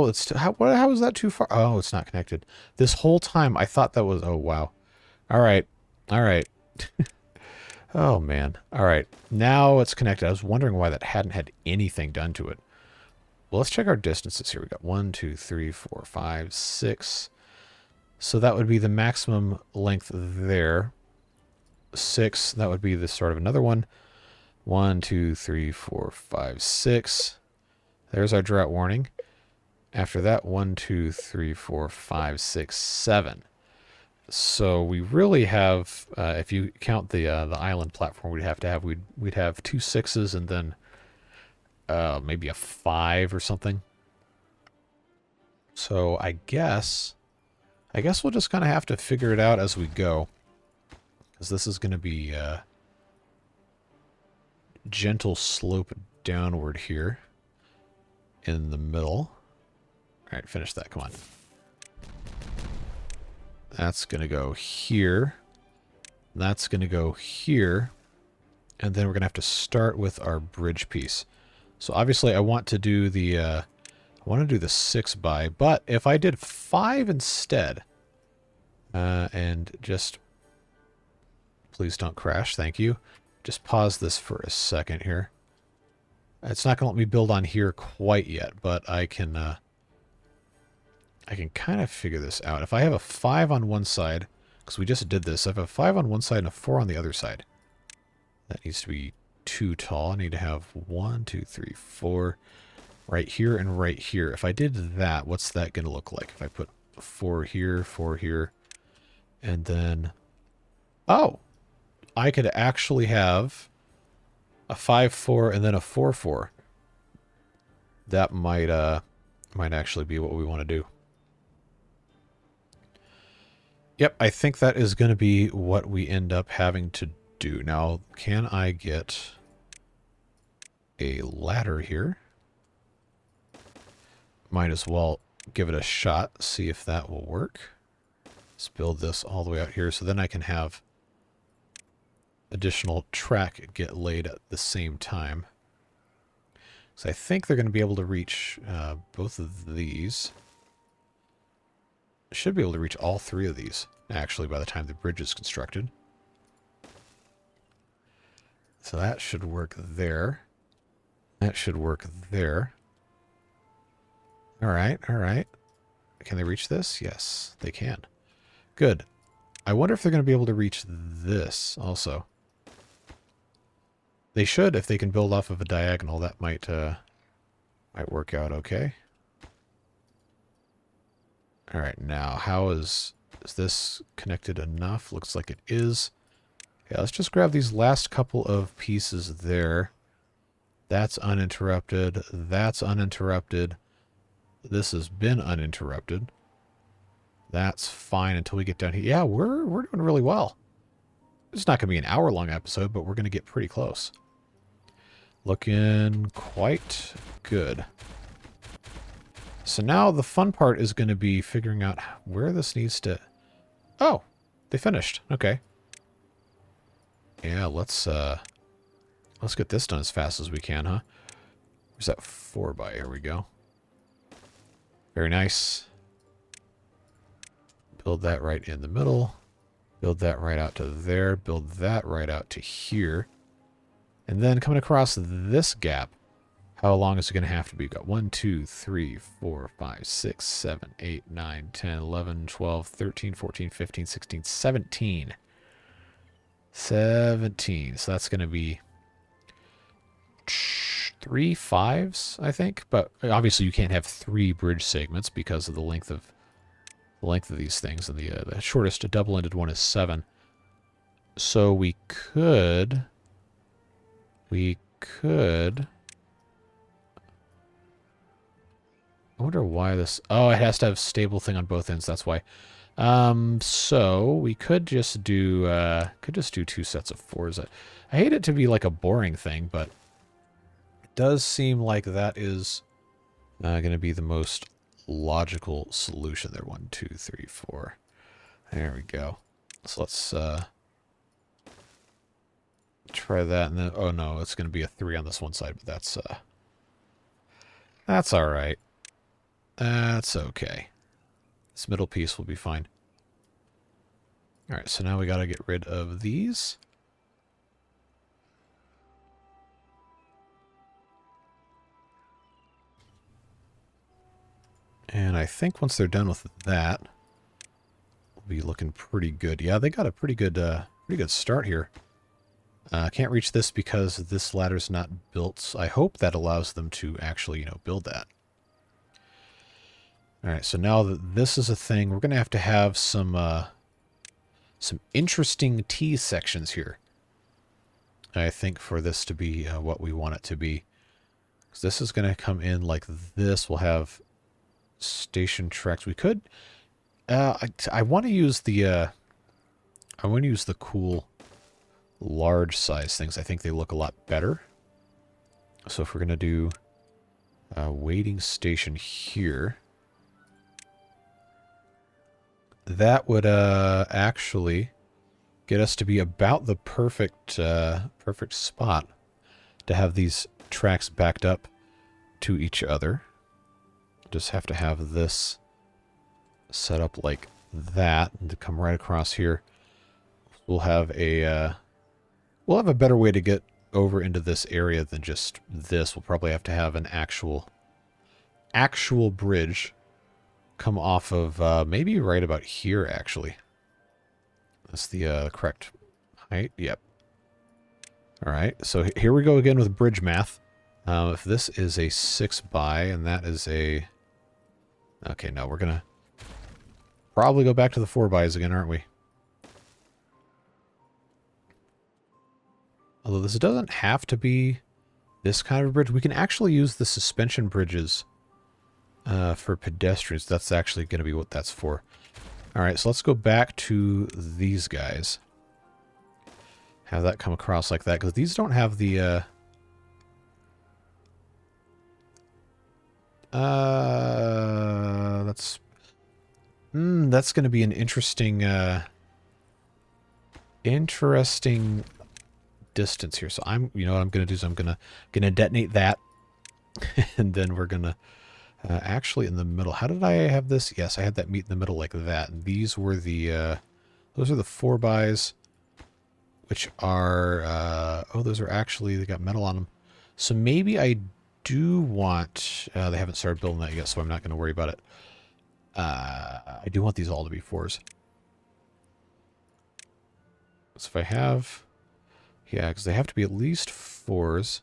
it's how is that too far? Oh, it's not connected. This whole time I thought that was. Oh wow. All right. Oh man. All right. Now it's connected. I was wondering why that hadn't had anything done to it. Well, let's check our distances here. We got 1, 2, 3, 4, 5, 6. So that would be the maximum length there. 6. That would be the start of another one. 1, 2, 3, 4, 5, 6. There's our drought warning. After that, 1, 2, 3, 4, 5, 6, 7. So we really have, if you count the island platform, we'd have 2 6s and then maybe a 5 or something. So I guess we'll just kind of have to figure it out as we go, because this is going to be gentle slope downward here in the middle. All right, finish that. Come on. That's going to go here. That's going to go here. And then we're going to have to start with our bridge piece. So obviously I want to do the I want to do the 6x, but if I did 5 instead, and just please don't crash, thank you. Just pause this for a second here. It's not going to let me build on here quite yet, but I can kind of figure this out. If I have a 5 on one side, because we just did this, I have a 5 on one side and a 4 on the other side. That needs to be too tall. I need to have 1, 2, 3, 4 right here and right here. If I did that, what's that going to look like? If I put 4 here, and then... Oh! I could actually have a 5, 4, and then a 4, 4. That might actually be what we want to do. Yep, I think that is going to be what we end up having to do. Now, can I get a ladder here? Might as well give it a shot, see if that will work. Let's build this all the way out here so then I can have additional track get laid at the same time. So I think they're going to be able to reach both of these. Should be able to reach all 3 of these, actually, by the time the bridge is constructed. So that should work there. That should work there. Alright, alright. Can they reach this? Yes, they can. Good. I wonder if they're going to be able to reach this also. They should, if they can build off of a diagonal. That might work out okay. Alright, now, how is this connected enough? Looks like it is. Yeah, let's just grab these last couple of pieces there. That's uninterrupted. That's uninterrupted. This has been uninterrupted. That's fine until we get down here. Yeah, we're doing really well. It's not going to be an hour-long episode, but we're going to get pretty close. Looking quite good. So now the fun part is going to be figuring out where this needs to... Oh, they finished. Okay. Yeah, let's get this done as fast as we can, huh? Where's that 4x? Here we go. Very nice. Build that right in the middle. Build that right out to there. Build that right out to here. And then coming across this gap, how long is it going to have to be? We've got 1, 2, 3, 4, 5, 6, 7, 8, 9, 10, 11, 12, 13, 14, 15, 16, 17. 17. So that's going to be 3 5s, I think. But obviously you can't have 3 bridge segments because of the length of these things. And the shortest double-ended one is 7. So we could... I wonder why this... Oh, it has to have stable thing on both ends. That's why. So we could just do 2 sets of 4s. I hate it to be like a boring thing, but it does seem like that is going to be the most logical solution there. 1, 2, 3, 4. There we go. So let's try that, and then oh no, it's going to be a 3 on this one side, but that's all right. That's okay. This middle piece will be fine. All right, so now we got to get rid of these. And I think once they're done with that, we'll be looking pretty good. Yeah, they got a pretty good start here. Can't reach this because this ladder's not built. I hope that allows them to actually, build that. All right, so now that this is a thing, we're going to have some interesting T sections here. I think for this to be what we want it to be. Because this is going to come in like this. We'll have station tracks. We could... I want to use the cool large size things. I think they look a lot better. So if we're going to do a waiting station here... That would actually get us to be about the perfect perfect spot to have these tracks backed up to each other. Just have to have this set up like that, and to come right across here. We'll have a better way to get over into this area than just this. We'll probably have to have an actual bridge come off of maybe right about here, actually. That's the correct height. Yep. All right, so here we go again with bridge math. If this is a 6 by and that is a... Okay, no, we're going to probably go back to the 4 bys again, aren't we? Although this doesn't have to be this kind of a bridge. We can actually use the suspension bridges for pedestrians. That's actually going to be what that's for. All right, so let's go back to these guys. Have that come across like that, because these don't have the... that's going to be an interesting distance here. So you know what I'm going to do is I'm going to detonate that, and then we're going to actually in the middle. How did I have this? Yes, I had that meet in the middle like that. And these were the those are the 4 bys, which are oh, those are actually, they got metal on them. So maybe I do want, they haven't started building that yet, so I'm not going to worry about it. I do want these all to be 4s. So if I have, yeah, because they have to be at least 4s.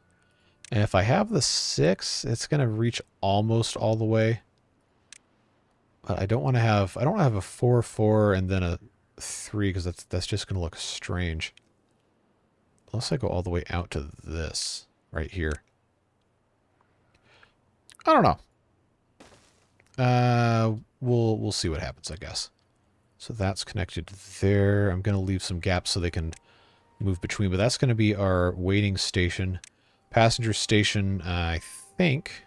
And if I have the 6, it's going to reach almost all the way. But I don't want to have, I don't want to have a 4, 4, and then a 3, because that's just going to look strange. Unless I go all the way out to this right here. I don't know. We'll see what happens, I guess. So that's connected there. I'm going to leave some gaps so they can move between, but that's going to be our waiting station. Passenger station, I think.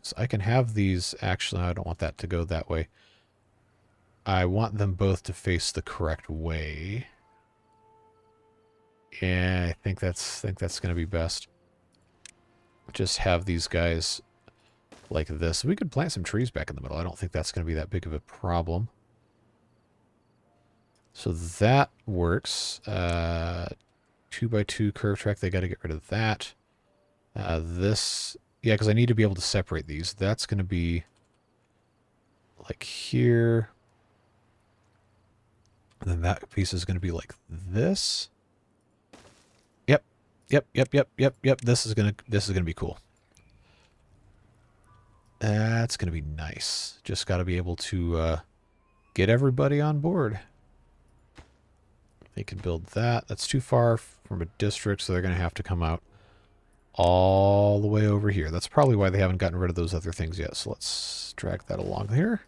So I can have these, actually, I don't want that to go that way. I want them both to face the correct way. Yeah, I think that's going to be best. Just have these guys like this. We could plant some trees back in the middle. I don't think that's going to be that big of a problem. So that works. 2x2 curve track, they got to get rid of that. This, yeah, because I need to be able to separate these. That's going to be like here. And then that piece is going to be like this. Yep. This is going to be cool. That's going to be nice. Just got to be able to get everybody on board. They can build that. That's too far from a district, so they're going to have to come out all the way over here. That's probably why they haven't gotten rid of those other things yet. So let's drag that along here.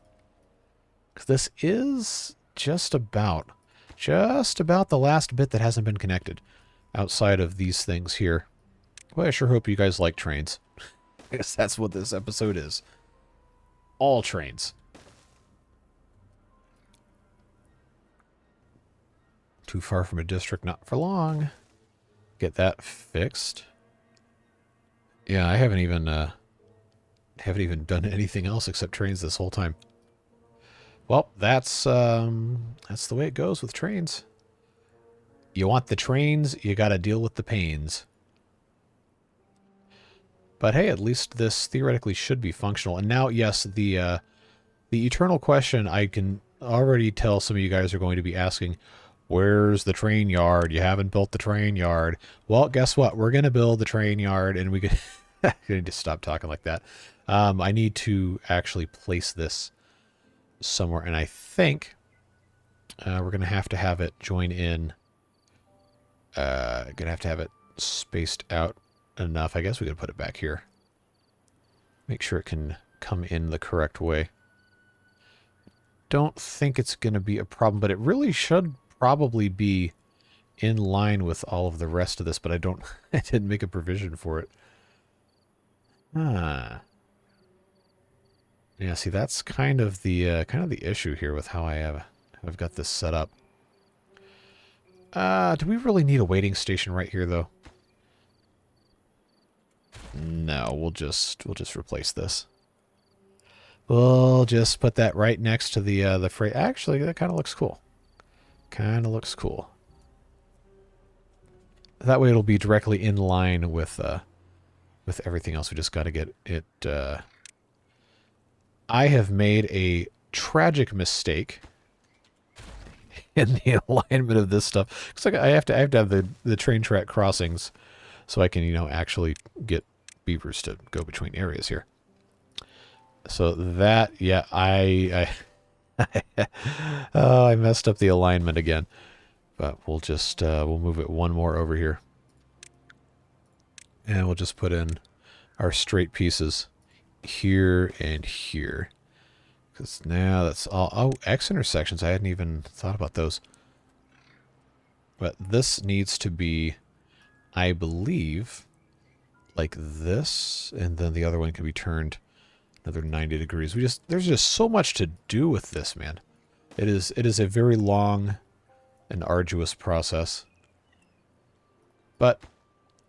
Because this is just about the last bit that hasn't been connected outside of these things here. Well, I sure hope you guys like trains. I guess that's what this episode is. All trains. Too far from a district, not for long. Get that fixed. Yeah, I haven't even done anything else except trains this whole time. Well, that's the way it goes with trains. You want the trains, you got to deal with the pains. But hey, at least this theoretically should be functional. And now, yes, the eternal question I can already tell some of you guys are going to be asking, where's the train yard? You haven't built the train yard. Well, guess what? We're going to build the train yard, and we could... I need to stop talking like that. I need to actually place this somewhere, and I think we're going to have it join in. Going to have it spaced out enough. I guess we could put it back here. Make sure it can come in the correct way. Don't think it's going to be a problem, but it really should probably be in line with all of the rest of this, but I didn't make a provision for it. Yeah, see, that's kind of the issue here with how I've got this set up. Do we really need a waiting station right here, though? No, we'll just replace this. We'll just put that right next to the freight. Actually, that kind of looks cool. Kind of looks cool. That way it'll be directly in line with everything else. We just got to get it... I have made a tragic mistake in the alignment of this stuff. Because I have to have the train track crossings so I can, you know, actually get beavers to go between areas here. So that, yeah, I oh, I messed up the alignment again. But we'll just, we'll move it one more over here. And we'll just put in our straight pieces here and here. Because now that's all, oh, X intersections, I hadn't even thought about those. But this needs to be, I believe, like this, and then the other one can be turned another 90 degrees. There's just so much to do with this, man. It is a very long and arduous process, but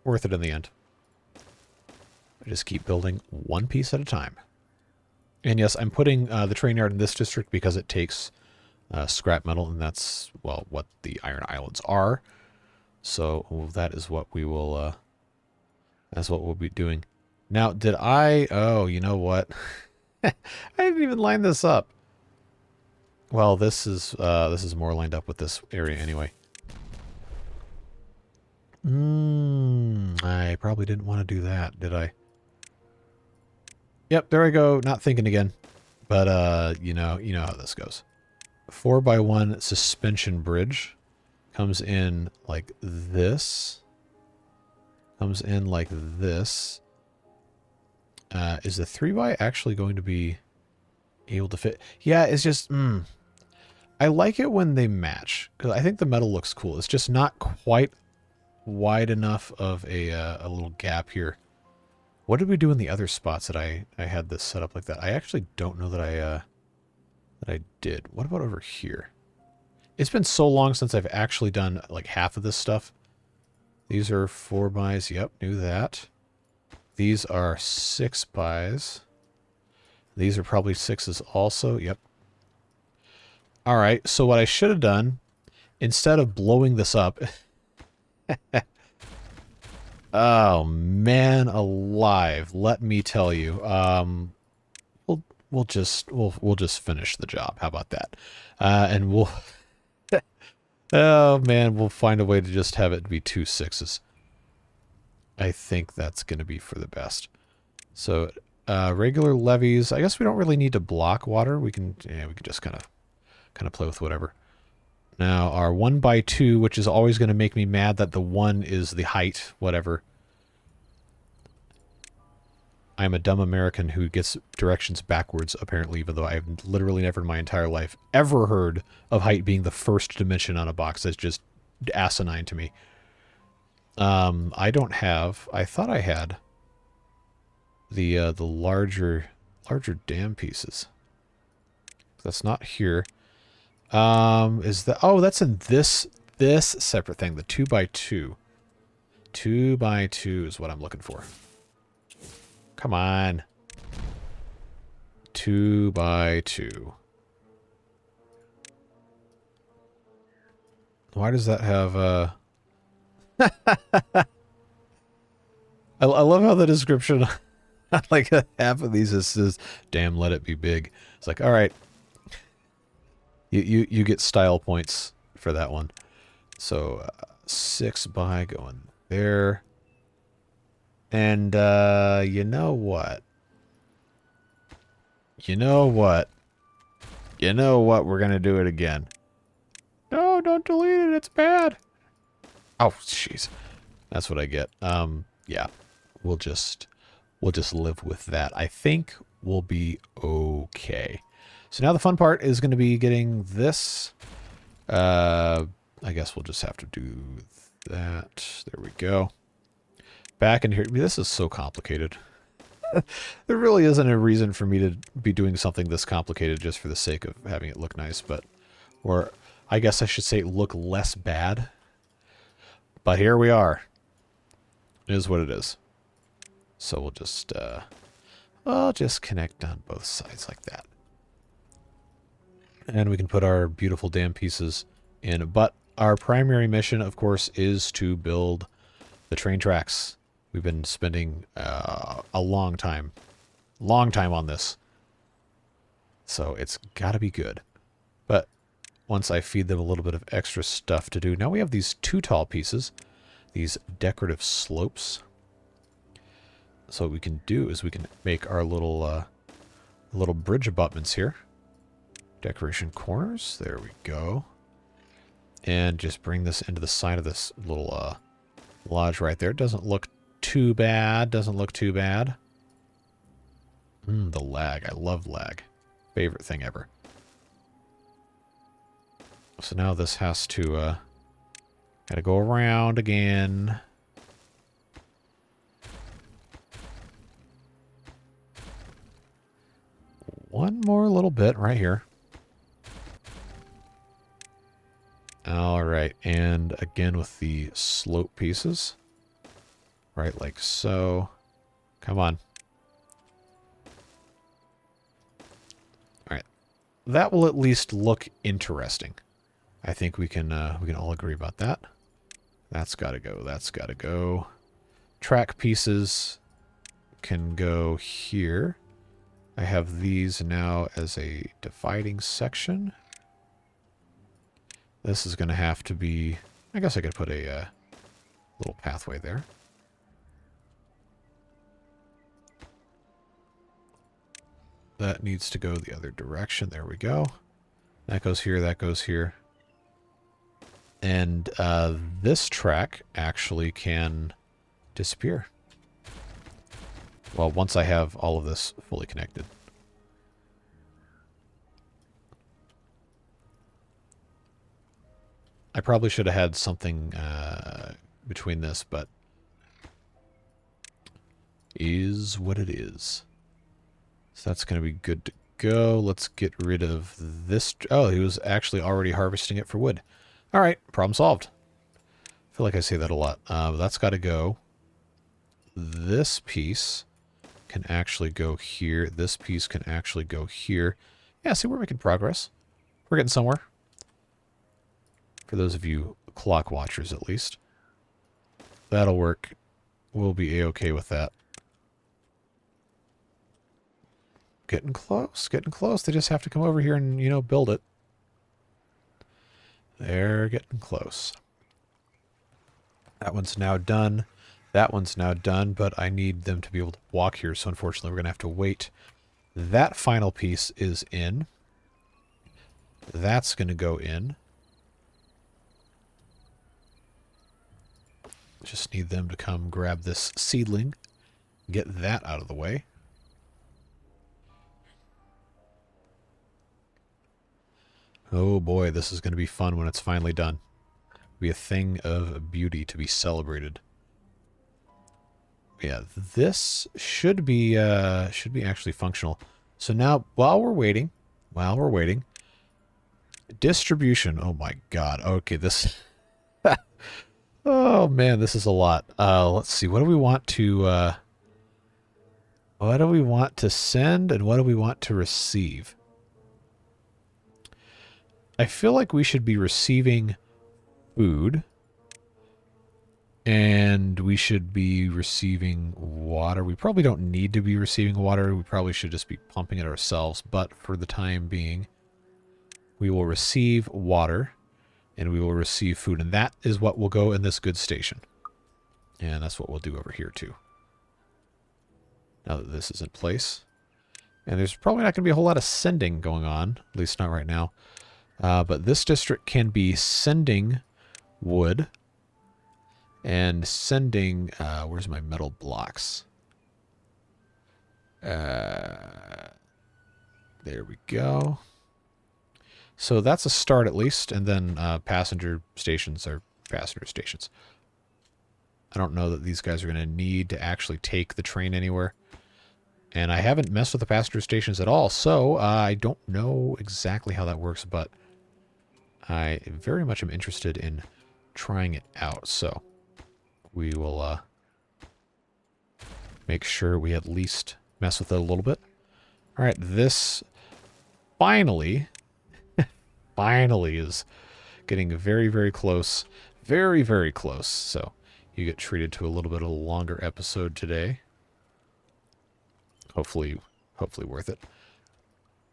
worth it in the end. I just keep building one piece at a time. And yes, I'm putting the train yard in this district because it takes scrap metal, and that's, well, what the iron islands are. So that is what we will, that's what we'll be doing. Now, did I, oh, you know what? I didn't even line this up. Well, this is more lined up with this area anyway. I probably didn't want to do that, did I? Yep, there I go. Not thinking again. But, you know how this goes. 4x1 suspension bridge comes in like this. Comes in like this. Is the 3x actually going to be able to fit? Yeah, it's just, I like it when they match, because I think the metal looks cool. It's just not quite wide enough of a little gap here. What did we do in the other spots that I had this set up like that? I actually don't know that I did. What about over here? It's been so long since I've actually done like half of this stuff. These are 4x's. Yep, knew that. These are 6x's. These are probably 6's also. Yep. All right, so what I should have done, instead of blowing this up... Oh, man alive. Let me tell you. We'll just finish the job. How about that? And we'll... Oh, man, we'll find a way to just have it be 2 6's. I think that's going to be for the best. So, regular levees. I guess we don't really need to block water. We can just kind of play with whatever. Now, our 1x2, which is always going to make me mad that the 1 is the height, whatever. I'm a dumb American who gets directions backwards, apparently, even though I've literally never in my entire life ever heard of height being the first dimension on a box. That's just asinine to me. I don't have... I thought I had the larger dam pieces. That's not here. Is that... Oh, that's in this separate thing, the 2x2. 2x2 is what I'm looking for. Come on. 2x2. Why does that have I love how the description like half of these says, damn, let it be big. It's like, all right. You get style points for that one. So 6x going there. And you know what? You know what? We're going to do it again. No, don't delete it. It's bad. Oh, jeez. That's what I get. Yeah. We'll just live with that. I think we'll be okay. So now the fun part is going to be getting this. I guess we'll just have to do that. There we go. Back in here. This is so complicated. There really isn't a reason for me to be doing something this complicated just for the sake of having it look nice, but, or I guess I should say look less bad. But here we are. It is what it is. So we'll just, I'll just connect on both sides like that. And we can put our beautiful dam pieces in. But our primary mission, of course, is to build the train tracks. We've been spending a long time on this. So it's got to be good. But once I feed them a little bit of extra stuff to do. Now we have these 2 tall pieces, these decorative slopes. So what we can do is we can make our little bridge abutments here. Decoration corners. There we go. And just bring this into the side of this little lodge right there. Doesn't look too bad. Doesn't look too bad. The lag. I love lag. Favorite thing ever. So now this has to gotta go around again. One more little bit right here. Alright, and again with the slope pieces. Right, like so. Come on. Alright. That will at least look interesting. I think we can all agree about that. That's gotta go, that's gotta go. Track pieces can go here. I have these now as a dividing section. This is going to have to be... I guess I could put a little pathway there. That needs to go the other direction. There we go. That goes here, that goes here. And this track actually can disappear. Well, once I have all of this fully connected. I probably should have had something between this, but is what it is. So that's going to be good to go. Let's get rid of this. Oh, he was actually already harvesting it for wood. All right, problem solved. I feel like I say that a lot. That's got to go. This piece can actually go here. This piece can actually go here. Yeah, see, we're making progress. We're getting somewhere. For those of you clock watchers, at least. That'll work. We'll be a-okay with that. Getting close, getting close. They just have to come over here and, you know, build it. They're getting close. That one's now done. That one's now done, but I need them to be able to walk here, so unfortunately we're going to have to wait. That final piece is in. That's going to go in. Just need them to come grab this seedling, get that out of the way. Oh boy, this is going to be fun when it's finally done. It'll be a thing of beauty to be celebrated. Yeah, this should be actually functional. So now, while we're waiting, distribution. Oh my God. Okay, this. Oh man, this is a lot. Let's see. What do we want to? What do we want to send, and what do we want to receive? I feel like we should be receiving food. And we should be receiving water. We probably don't need to be receiving water. We probably should just be pumping it ourselves. But for the time being, we will receive water and we will receive food. And that is what will go in this goods station. And that's what we'll do over here too. Now that this is in place. And there's probably not going to be a whole lot of sending going on. At least not right now. But this district can be sending wood. And sending, where's my metal blocks? There we go. So that's a start at least, and then passenger stations are passenger stations. I don't know that these guys are going to need to actually take the train anywhere. And I haven't messed with the passenger stations at all, so I don't know exactly how that works, but I very much am interested in trying it out, so... we will make sure we at least mess with it a little bit. All right, this finally, finally is getting very, very close. Very, very close. So you get treated to a little bit of a longer episode today. Hopefully worth it.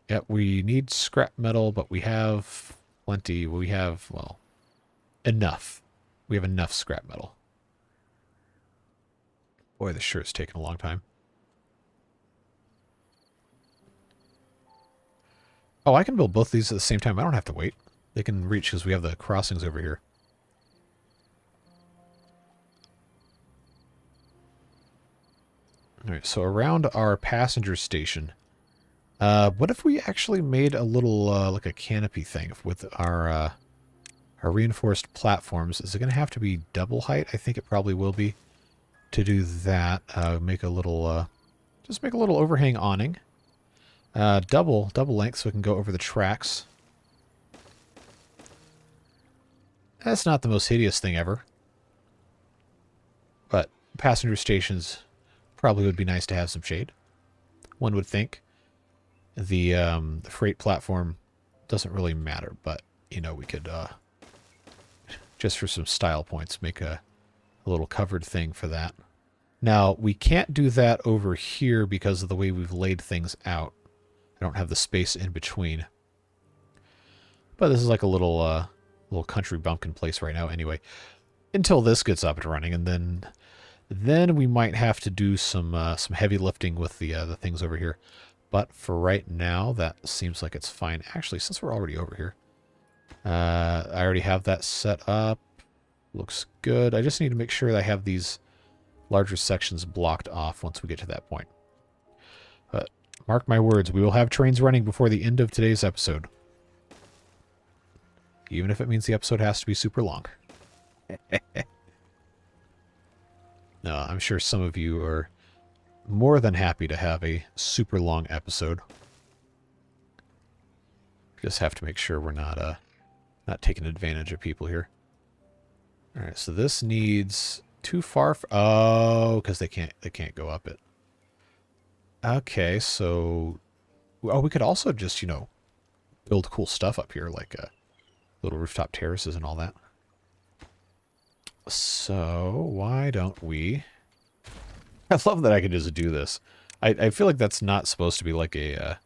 Yeah, we need scrap metal, but we have plenty. We have, well, enough. We have enough scrap metal. Boy, this sure is taking a long time. Oh, I can build both these at the same time. I don't have to wait. They can reach because we have the crossings over here. All right, so around our passenger station, what if we actually made a little, like a canopy thing with our reinforced platforms? Is it going to have to be double height? I think it probably will be. To do that, make a little, just make a little overhang awning. Double length so we can go over the tracks. That's not the most hideous thing ever. But passenger stations probably would be nice to have some shade. One would think. The freight platform doesn't really matter, but, you know, we could, just for some style points, make a little covered thing for that. Now, we can't do that over here because of the way we've laid things out. I don't have the space in between. But this is like a little country bumpkin place right now anyway. Until this gets up and running, and then we might have to do some heavy lifting with the things over here. But for right now, that seems like it's fine. Actually, since we're already over here, I already have that set up. Looks good. I just need to make sure that I have these larger sections blocked off once we get to that point. But mark my words, we will have trains running before the end of today's episode. Even if it means the episode has to be super long. No, I'm sure some of you are more than happy to have a super long episode. Just have to make sure we're not taking advantage of people here. All right, so this needs too far. Oh, because they can't go up it. Okay, so we could also just, you know, build cool stuff up here, like little rooftop terraces and all that. So why don't we? I love that I can just do this. I feel like that's not supposed to be like a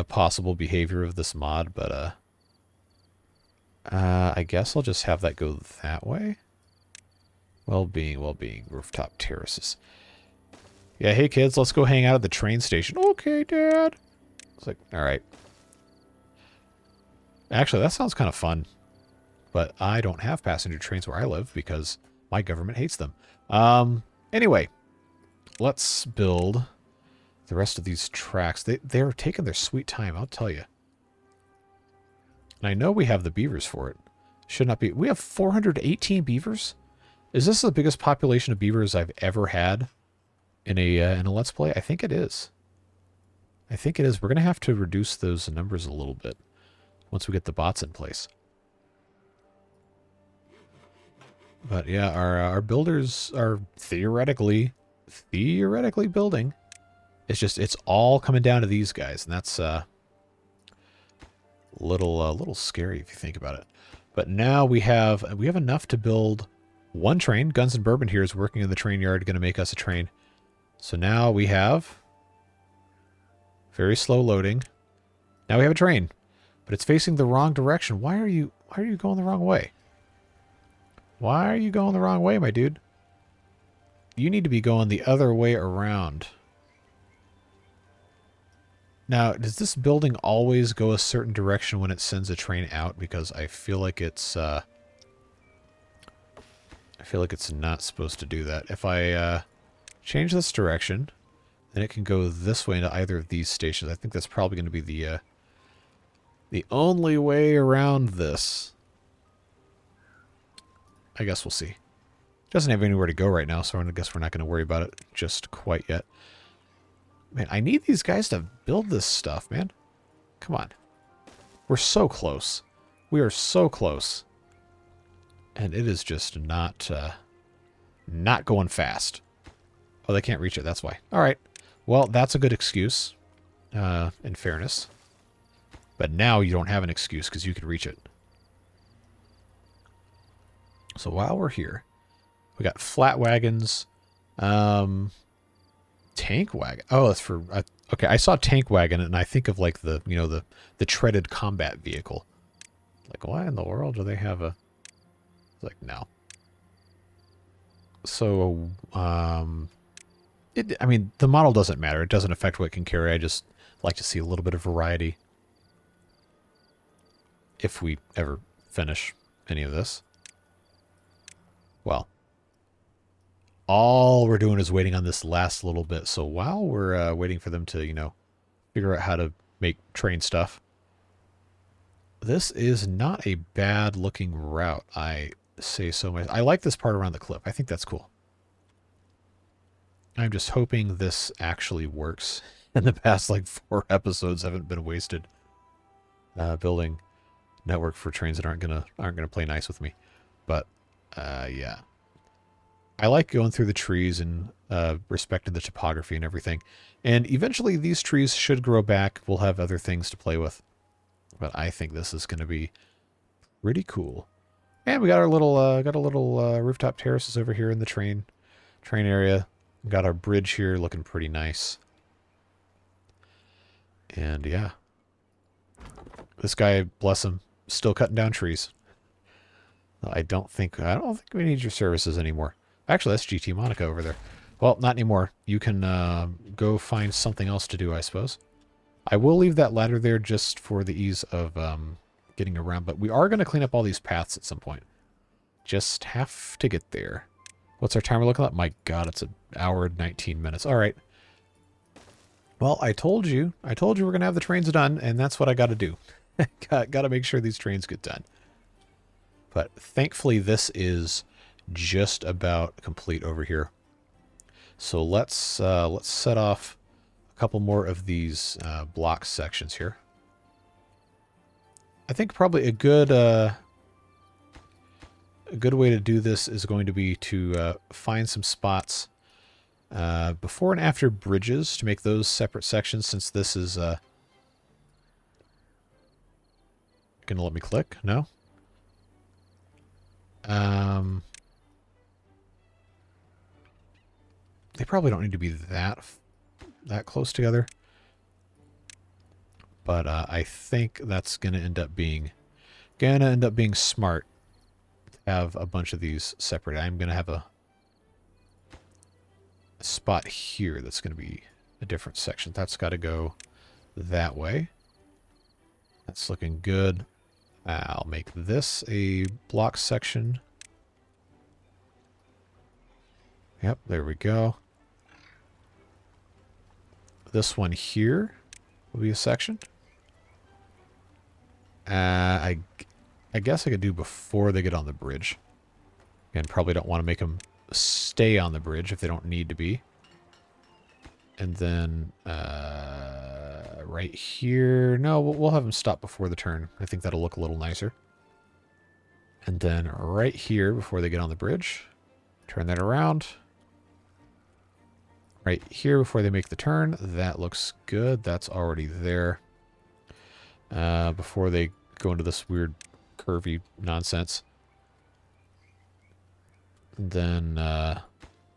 possible behavior of this mod, but I guess I'll just have that go that way. Well-being, rooftop terraces. Yeah, hey kids, let's go hang out at the train station. Okay, Dad. It's like, all right. Actually, that sounds kind of fun. But I don't have passenger trains where I live because my government hates them. Anyway, let's build the rest of these tracks. They're taking their sweet time, I'll tell you. And I know we have the beavers for it. Should not be. We have 418 beavers? Is this the biggest population of beavers I've ever had in a Let's Play? I think it is. I think it is. We're going to have to reduce those numbers a little bit once we get the bots in place. But yeah, our builders are theoretically building. It's just, it's all coming down to these guys, and that's little scary if you think about it. But now we have enough to build one train. Guns and Bourbon here is working in the train yard, going to make us a train. So now we have very slow loading. Now we have a train, but it's facing the wrong direction. Why are you going the wrong way? Why are you going the wrong way, my dude? You need to be going the other way around. Now, does this building always go a certain direction when it sends a train out? Because I feel like it's not supposed to do that. If I change this direction, then it can go this way into either of these stations. I think that's probably going to be the only way around this. I guess we'll see. It doesn't have anywhere to go right now, so I guess we're not going to worry about it just quite yet. Man, I need these guys to build this stuff, man. Come on. We're so close. We are so close. And it is just not not going fast. Oh, they can't reach it. That's why. All right. Well, that's a good excuse, in fairness. But now you don't have an excuse because you can reach it. So while we're here, we got flat wagons, tank wagon. Oh, that's for okay. I saw tank wagon and I think of like the the treaded combat vehicle. Like, why in the world do they have a? Like, no. So I mean, the model doesn't matter. It doesn't affect what it can carry. I just like to see a little bit of variety if we ever finish any of this. Well, all we're doing is waiting on this last little bit. So while we're waiting for them to, figure out how to make train stuff, this is not a bad looking route, I say so much. I like this part around the cliff. I think that's cool. I'm just hoping this actually works. And the past like 4 episodes haven't been wasted building network for trains that aren't gonna play nice with me. But yeah, I like going through the trees and respecting the topography and everything. And eventually these trees should grow back. We'll have other things to play with. But I think this is going to be pretty cool. And we got our little rooftop terraces over here in the train area. We got our bridge here looking pretty nice. And yeah, this guy, bless him, still cutting down trees. I don't think we need your services anymore. Actually, that's gtmonica over there. Well, not anymore. You can go find something else to do, I suppose. I will leave that ladder there just for the ease of getting around, but we are going to clean up all these paths at some point. Just have to get there. What's our timer looking like? My God, it's 1 hour and 19 minutes. All right. Well, I told you we're going to have the trains done, and that's what I got to do. Got to make sure these trains get done. But thankfully, this is just about complete over here. So let's set off a couple more of these block sections here. I think probably a good way to do this is going to be to find some spots before and after bridges to make those separate sections, since this is gonna let me click? No? They probably don't need to be that close together. But I think that's gonna end up being smart to have a bunch of these separate. I'm gonna have a spot here that's going to be a different section. That's got to go that way. That's looking good. I'll make this a block section. Yep, there we go. This one here will be a section. I guess I could do before they get on the bridge. And probably don't want to make them stay on the bridge if they don't need to be. And then right here, no, we'll have them stop before the turn. I think that'll look a little nicer. And then right here before they get on the bridge, turn that around. Right here before they make the turn, that looks good. That's already there. Before they go into this weird curvy nonsense. Then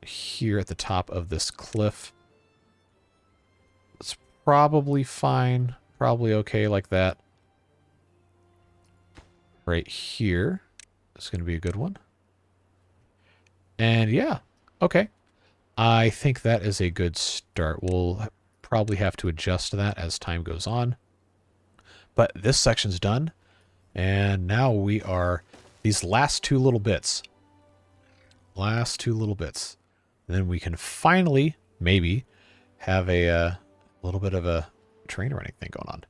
here at the top of this cliff, it's probably fine, probably okay like that. Right here is going to be a good one. And yeah, okay. I think that is a good start. We'll probably have to adjust to that as time goes on. But this section's done. And now we are these last two little bits. Then we can finally, maybe, have a little bit of a train running thing going on.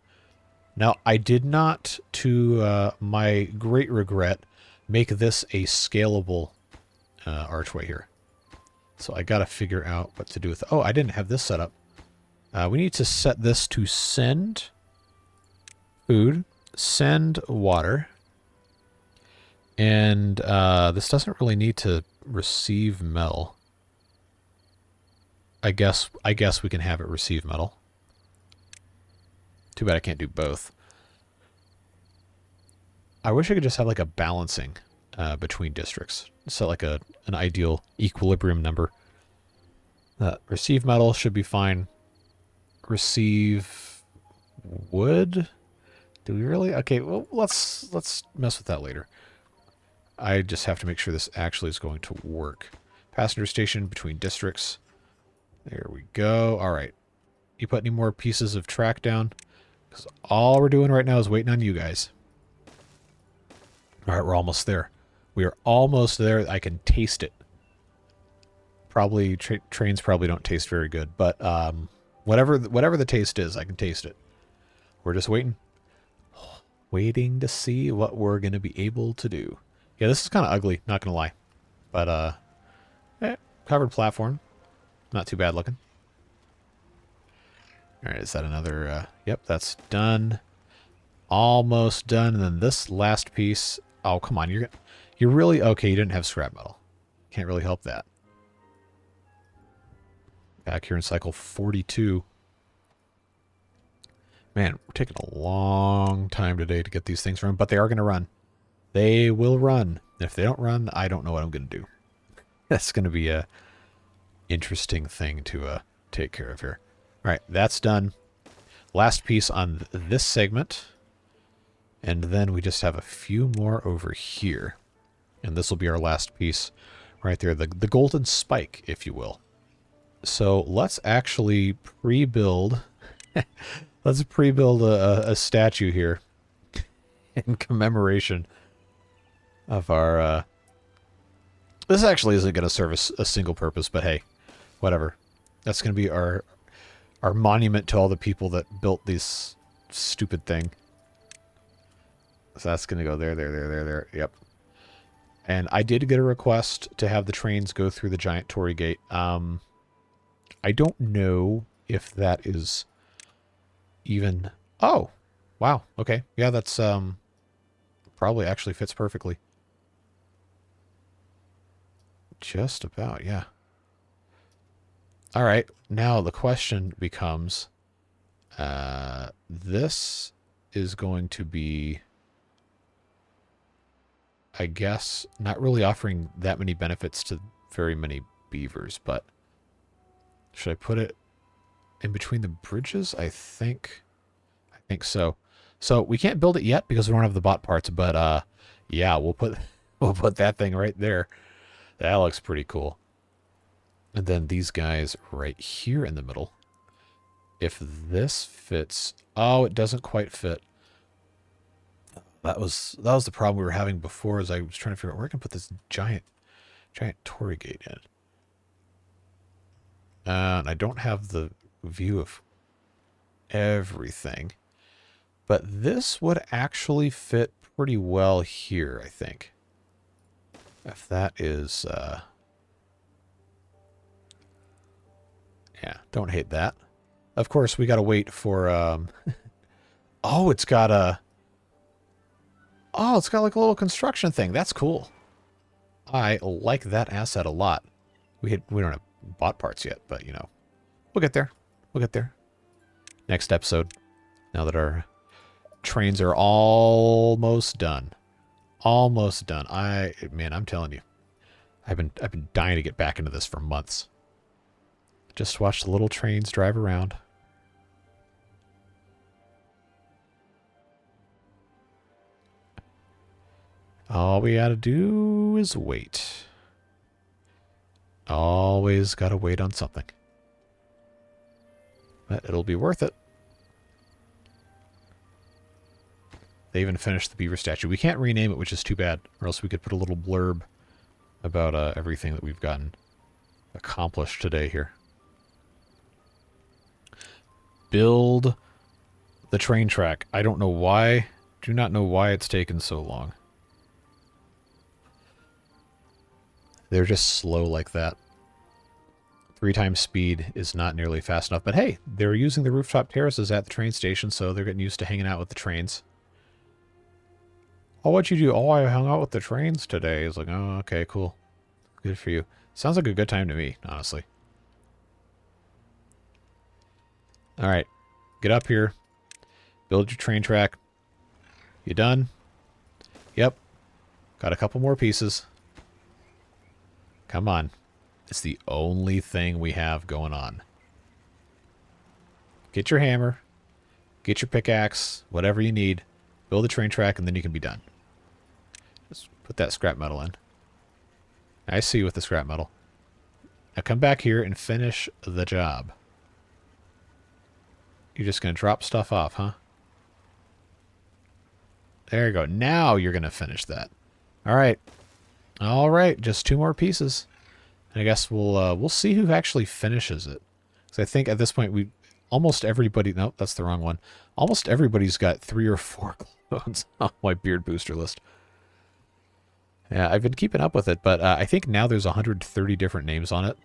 Now, I did not, to my great regret, make this a scalable archway here. So I got to figure out what to do with it. Oh, I didn't have this set up. We need to set this to send food, send water, And this doesn't really need to receive metal. I guess we can have it receive metal. Too bad I can't do both. I wish I could just have like a balancing between districts. So like an ideal equilibrium number. Receive metal should be fine. Receive wood? Do we really? Okay, well let's mess with that later. I just have to make sure this actually is going to work. Passenger station between districts. There we go. All right. You put any more pieces of track down? Because all we're doing right now is waiting on you guys. All right, we're almost there. We are almost there. I can taste it. Probably trains probably don't taste very good, but whatever the taste is, I can taste it. We're just waiting. Waiting to see what we're going to be able to do. Yeah, this is kind of ugly, not going to lie. But, covered platform. Not too bad looking. Alright, is that another... yep, that's done. Almost done. And then this last piece... Oh, come on. You're really... Okay, you didn't have scrap metal. Can't really help that. Back here in cycle 42. Man, we're taking a long time today to get these things running, but they are going to run. They will run. If they don't run, I don't know what I'm going to do. That's going to be a interesting thing to take care of here. All right, that's done. Last piece on this segment. And then we just have a few more over here. And this will be our last piece right there. The golden spike, if you will. So let's actually pre-build... let's pre-build a statue here in commemoration of our... This actually isn't going to serve a single purpose, but hey, whatever. That's going to be our monument to all the people that built this stupid thing. So that's going to go there. Yep. And I did get a request to have the trains go through the giant torii gate. I don't know if that is even... Oh! Wow. Okay. Yeah, that's probably actually fits perfectly. Just about, yeah. All right. Now the question becomes, this is going to be, I guess, not really offering that many benefits to very many beavers, but should I put it in between the bridges? I think so. So we can't build it yet because we don't have the bot parts, but yeah, we'll put that thing right there. That looks pretty cool. And then these guys right here in the middle. If this fits... Oh, it doesn't quite fit. That was the problem we were having before, as I was trying to figure out where I can put this giant torii gate in. And I don't have the view of everything. But this would actually fit pretty well here, I think. If that is... yeah, don't hate that. Of course, we got to wait for... Oh, it's got a... Oh, it's got like a little construction thing. That's cool. I like that asset a lot. We don't have bot parts yet, but, you know, we'll get there. We'll get there. Next episode, now that our trains are almost done. Almost done. Man, I'm telling you, I've been dying to get back into this for months. Just watch the little trains drive around. All we gotta do is wait. Always gotta wait on something. But it'll be worth it. They even finished the beaver statue. We can't rename it, which is too bad. Or else we could put a little blurb about everything that we've gotten accomplished today here. Build the train track. I don't know why. Do not know why it's taken so long. They're just slow like that. 3 times speed is not nearly fast enough. But hey, they're using the rooftop terraces at the train station, so they're getting used to hanging out with the trains. Oh, what'd you do? Oh, I hung out with the trains today. It's like, oh, okay, cool. Good for you. Sounds like a good time to me, honestly. All right. Get up here. Build your train track. You done? Yep. Got a couple more pieces. Come on. It's the only thing we have going on. Get your hammer. Get your pickaxe. Whatever you need. Build the train track, and then you can be done. Just put that scrap metal in. I see you with the scrap metal. Now come back here and finish the job. You're just going to drop stuff off, huh? There you go. Now you're going to finish that. All right. All right. Just 2 more pieces. And I guess we'll see who actually finishes it. Because I think at this point almost everybody... Nope, that's the wrong one. Almost everybody's got 3 or 4 clones on my beard booster list. Yeah, I've been keeping up with it, but I think now there's 130 different names on it.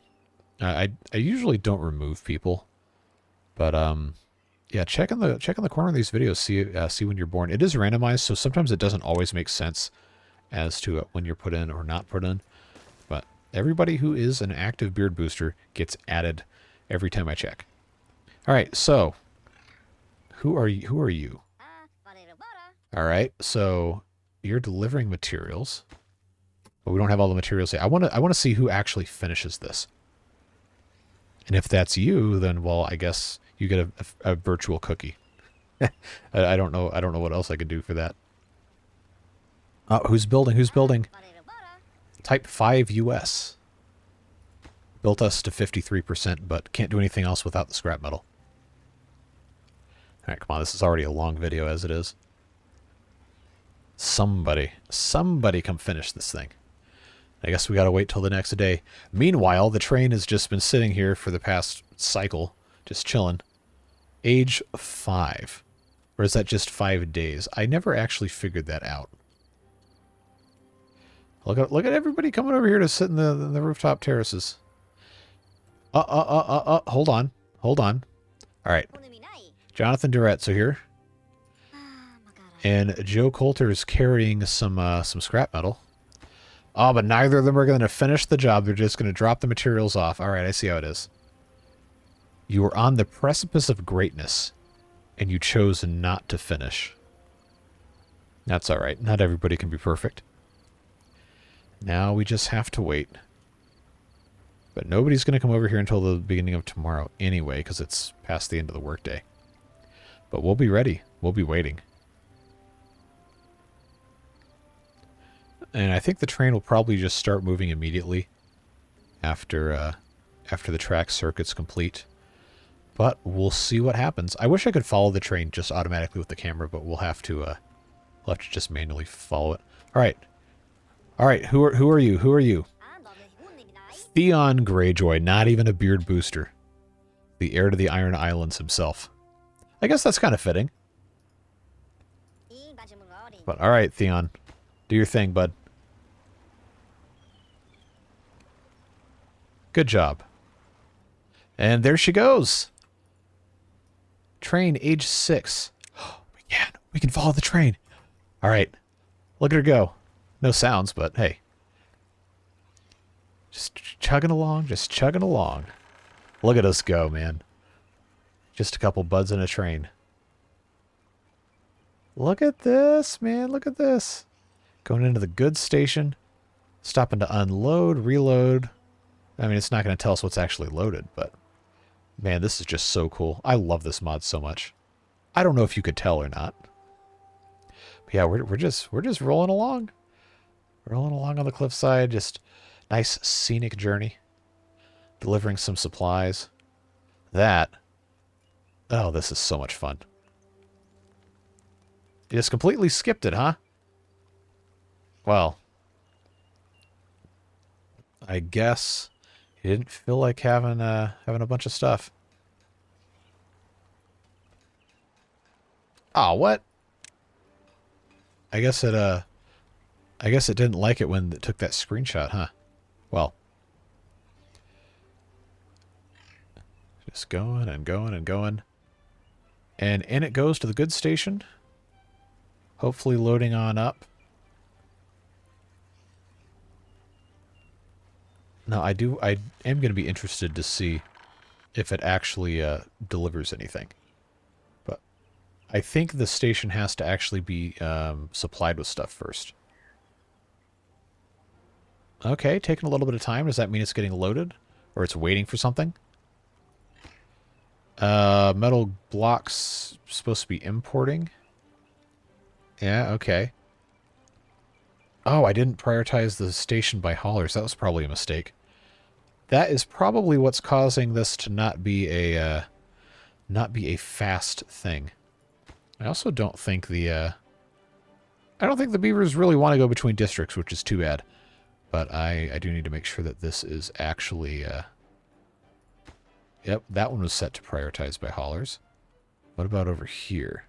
I usually don't remove people, but yeah, check in the corner of these videos, see when you're born. It is randomized, so sometimes it doesn't always make sense as to when you're put in or not put in. But everybody who is an active beard booster gets added every time I check. All right, so who are you? Who are you? All right, so you're delivering materials, but we don't have all the materials yet. I want to see who actually finishes this. And if that's you, then well, I guess you get a virtual cookie. I don't know. I don't know what else I could do for that. Who's building? Who's building? Type 5 US. Built us to 53%, but can't do anything else without the scrap metal. All right, come on. This is already a long video as it is. Somebody come finish this thing. I guess we gotta wait till the next day. Meanwhile, the train has just been sitting here for the past cycle, just chilling. Age 5. Or is that just 5 days? I never actually figured that out. Look at everybody coming over here to sit in the rooftop terraces. Hold on. Hold on. Alright. Jonathan Durette's here. And Joe Coulter is carrying some scrap metal. Oh, but neither of them are going to finish the job. They're just going to drop the materials off. All right, I see how it is. You were on the precipice of greatness, and you chose not to finish. That's all right. Not everybody can be perfect. Now we just have to wait. But nobody's going to come over here until the beginning of tomorrow anyway, because it's past the end of the workday. But we'll be ready. We'll be waiting. And I think the train will probably just start moving immediately after the track circuit's complete. But we'll see what happens. I wish I could follow the train just automatically with the camera, but we'll have to just manually follow it. All right. All right, who are you? Who are you? Theon Greyjoy, not even a beard booster. The heir to the Iron Islands himself. I guess that's kind of fitting. But all right, Theon. Do your thing, bud. Good job. And there she goes. Train, age 6. We can follow the train. All right. Look at her go. No sounds, but hey. Just chugging along, just chugging along. Look at us go, man. Just a couple buds in a train. Look at this, man. Look at this. Going into the goods station. Stopping to unload, reload. I mean, it's not going to tell us what's actually loaded, but man, this is just so cool. I love this mod so much. I don't know if you could tell or not. But yeah, we're just rolling along. Rolling along on the cliffside, just nice scenic journey. Delivering some supplies. Oh, this is so much fun. You just completely skipped it, huh? Well, I guess you didn't feel like having a bunch of stuff. Oh, what? I guess it didn't like it when it took that screenshot, huh? Well, just going and going and going. And in it goes to the goods station. Hopefully loading on up. No, I am going to be interested to see if it actually delivers anything. But I think the station has to actually be supplied with stuff first. Okay, taking a little bit of time. Does that mean it's getting loaded? Or it's waiting for something? Metal blocks supposed to be importing. Yeah, okay. Oh, I didn't prioritize the station by haulers. That was probably a mistake. That is probably what's causing this to not be a fast thing. I also don't think the beavers really want to go between districts, which is too bad. But I do need to make sure that this is actually yep, that one was set to prioritize by haulers. What about over here?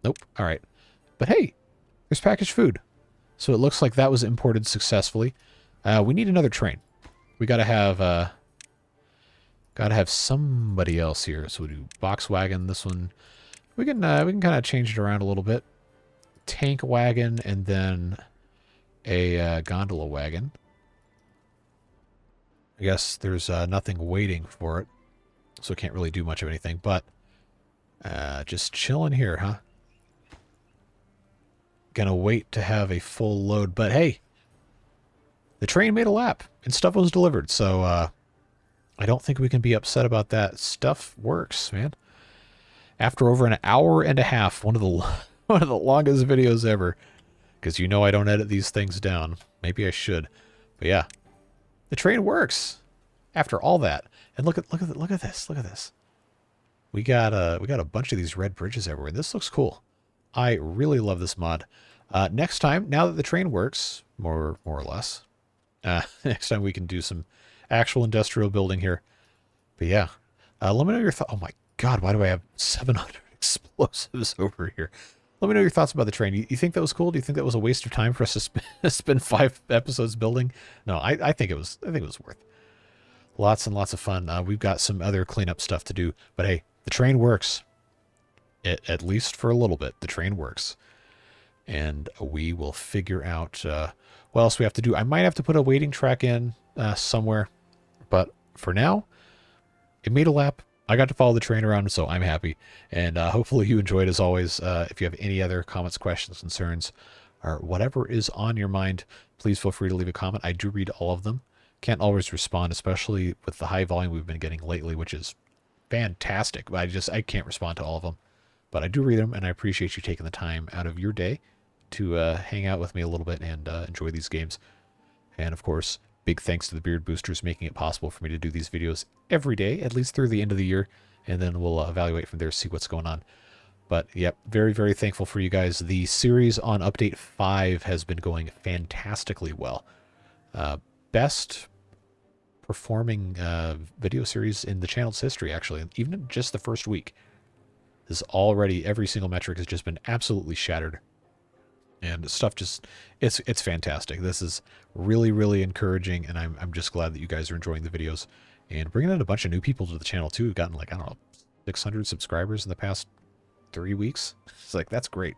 Nope. All right. But hey, there's packaged food. So it looks like that was imported successfully. We need another train. We gotta have somebody else here. So we'll do box wagon. This one, we can kind of change it around a little bit. Tank wagon, and then a gondola wagon. I guess there's nothing waiting for it, so can't really do much of anything. But just chilling here, huh? Gonna wait to have a full load. But hey, the train made a lap and stuff was delivered, so I don't think we can be upset about that. Stuff works, man. After over an hour and a half, one of the longest videos ever, because you know I don't edit these things down. Maybe I should, but yeah, the train works after all that. And look at this. We got a bunch of these red bridges everywhere. This looks cool. I really love this mod. Next time, now that the train works, more or less, next time we can do some actual industrial building here. But yeah, let me know your thoughts. Oh my God, why do I have 700 explosives over here? Let me know your thoughts about the train. You think that was cool? Do you think that was a waste of time for us to spend 5 episodes building? No, I think it was worth lots and lots of fun. We've got some other cleanup stuff to do, but hey, the train works. At least for a little bit, the train works. And we will figure out what else we have to do. I might have to put a waiting track in somewhere, but for now, it made a lap. I got to follow the train around, so I'm happy. And hopefully you enjoyed, as always. If you have any other comments, questions, concerns, or whatever is on your mind, please feel free to leave a comment. I do read all of them. Can't always respond, especially with the high volume we've been getting lately, which is fantastic. But I can't respond to all of them. But I do read them, and I appreciate you taking the time out of your day to hang out with me a little bit and enjoy these games. And of course, big thanks to the Beard Boosters making it possible for me to do these videos every day, at least through the end of the year, and then we'll evaluate from there, see what's going on. But yep, very, very thankful for you guys. The series on Update 5 has been going fantastically well. Best performing video series in the channel's history, actually, even in just the first week. This already, every single metric has just been absolutely shattered. And stuff just, it's fantastic. This is really, really encouraging, and I'm just glad that you guys are enjoying the videos. And bringing in a bunch of new people to the channel, too. We've gotten, like, I don't know, 600 subscribers in the past 3 weeks. It's like, that's great.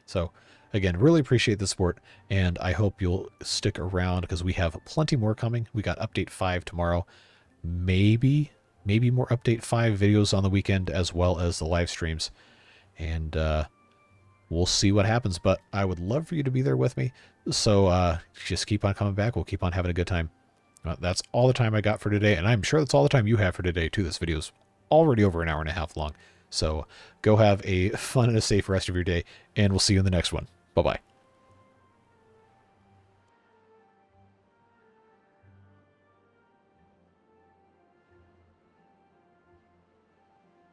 So, again, really appreciate the support, and I hope you'll stick around, because we have plenty more coming. We got Update 5 tomorrow. Maybe more Update 5 videos on the weekend, as well as the live streams. And we'll see what happens, but I would love for you to be there with me. So just keep on coming back. We'll keep on having a good time. That's all the time I got for today, and I'm sure that's all the time you have for today, too. This video's already over an hour and a half long. So go have a fun and a safe rest of your day, and we'll see you in the next one. Bye-bye.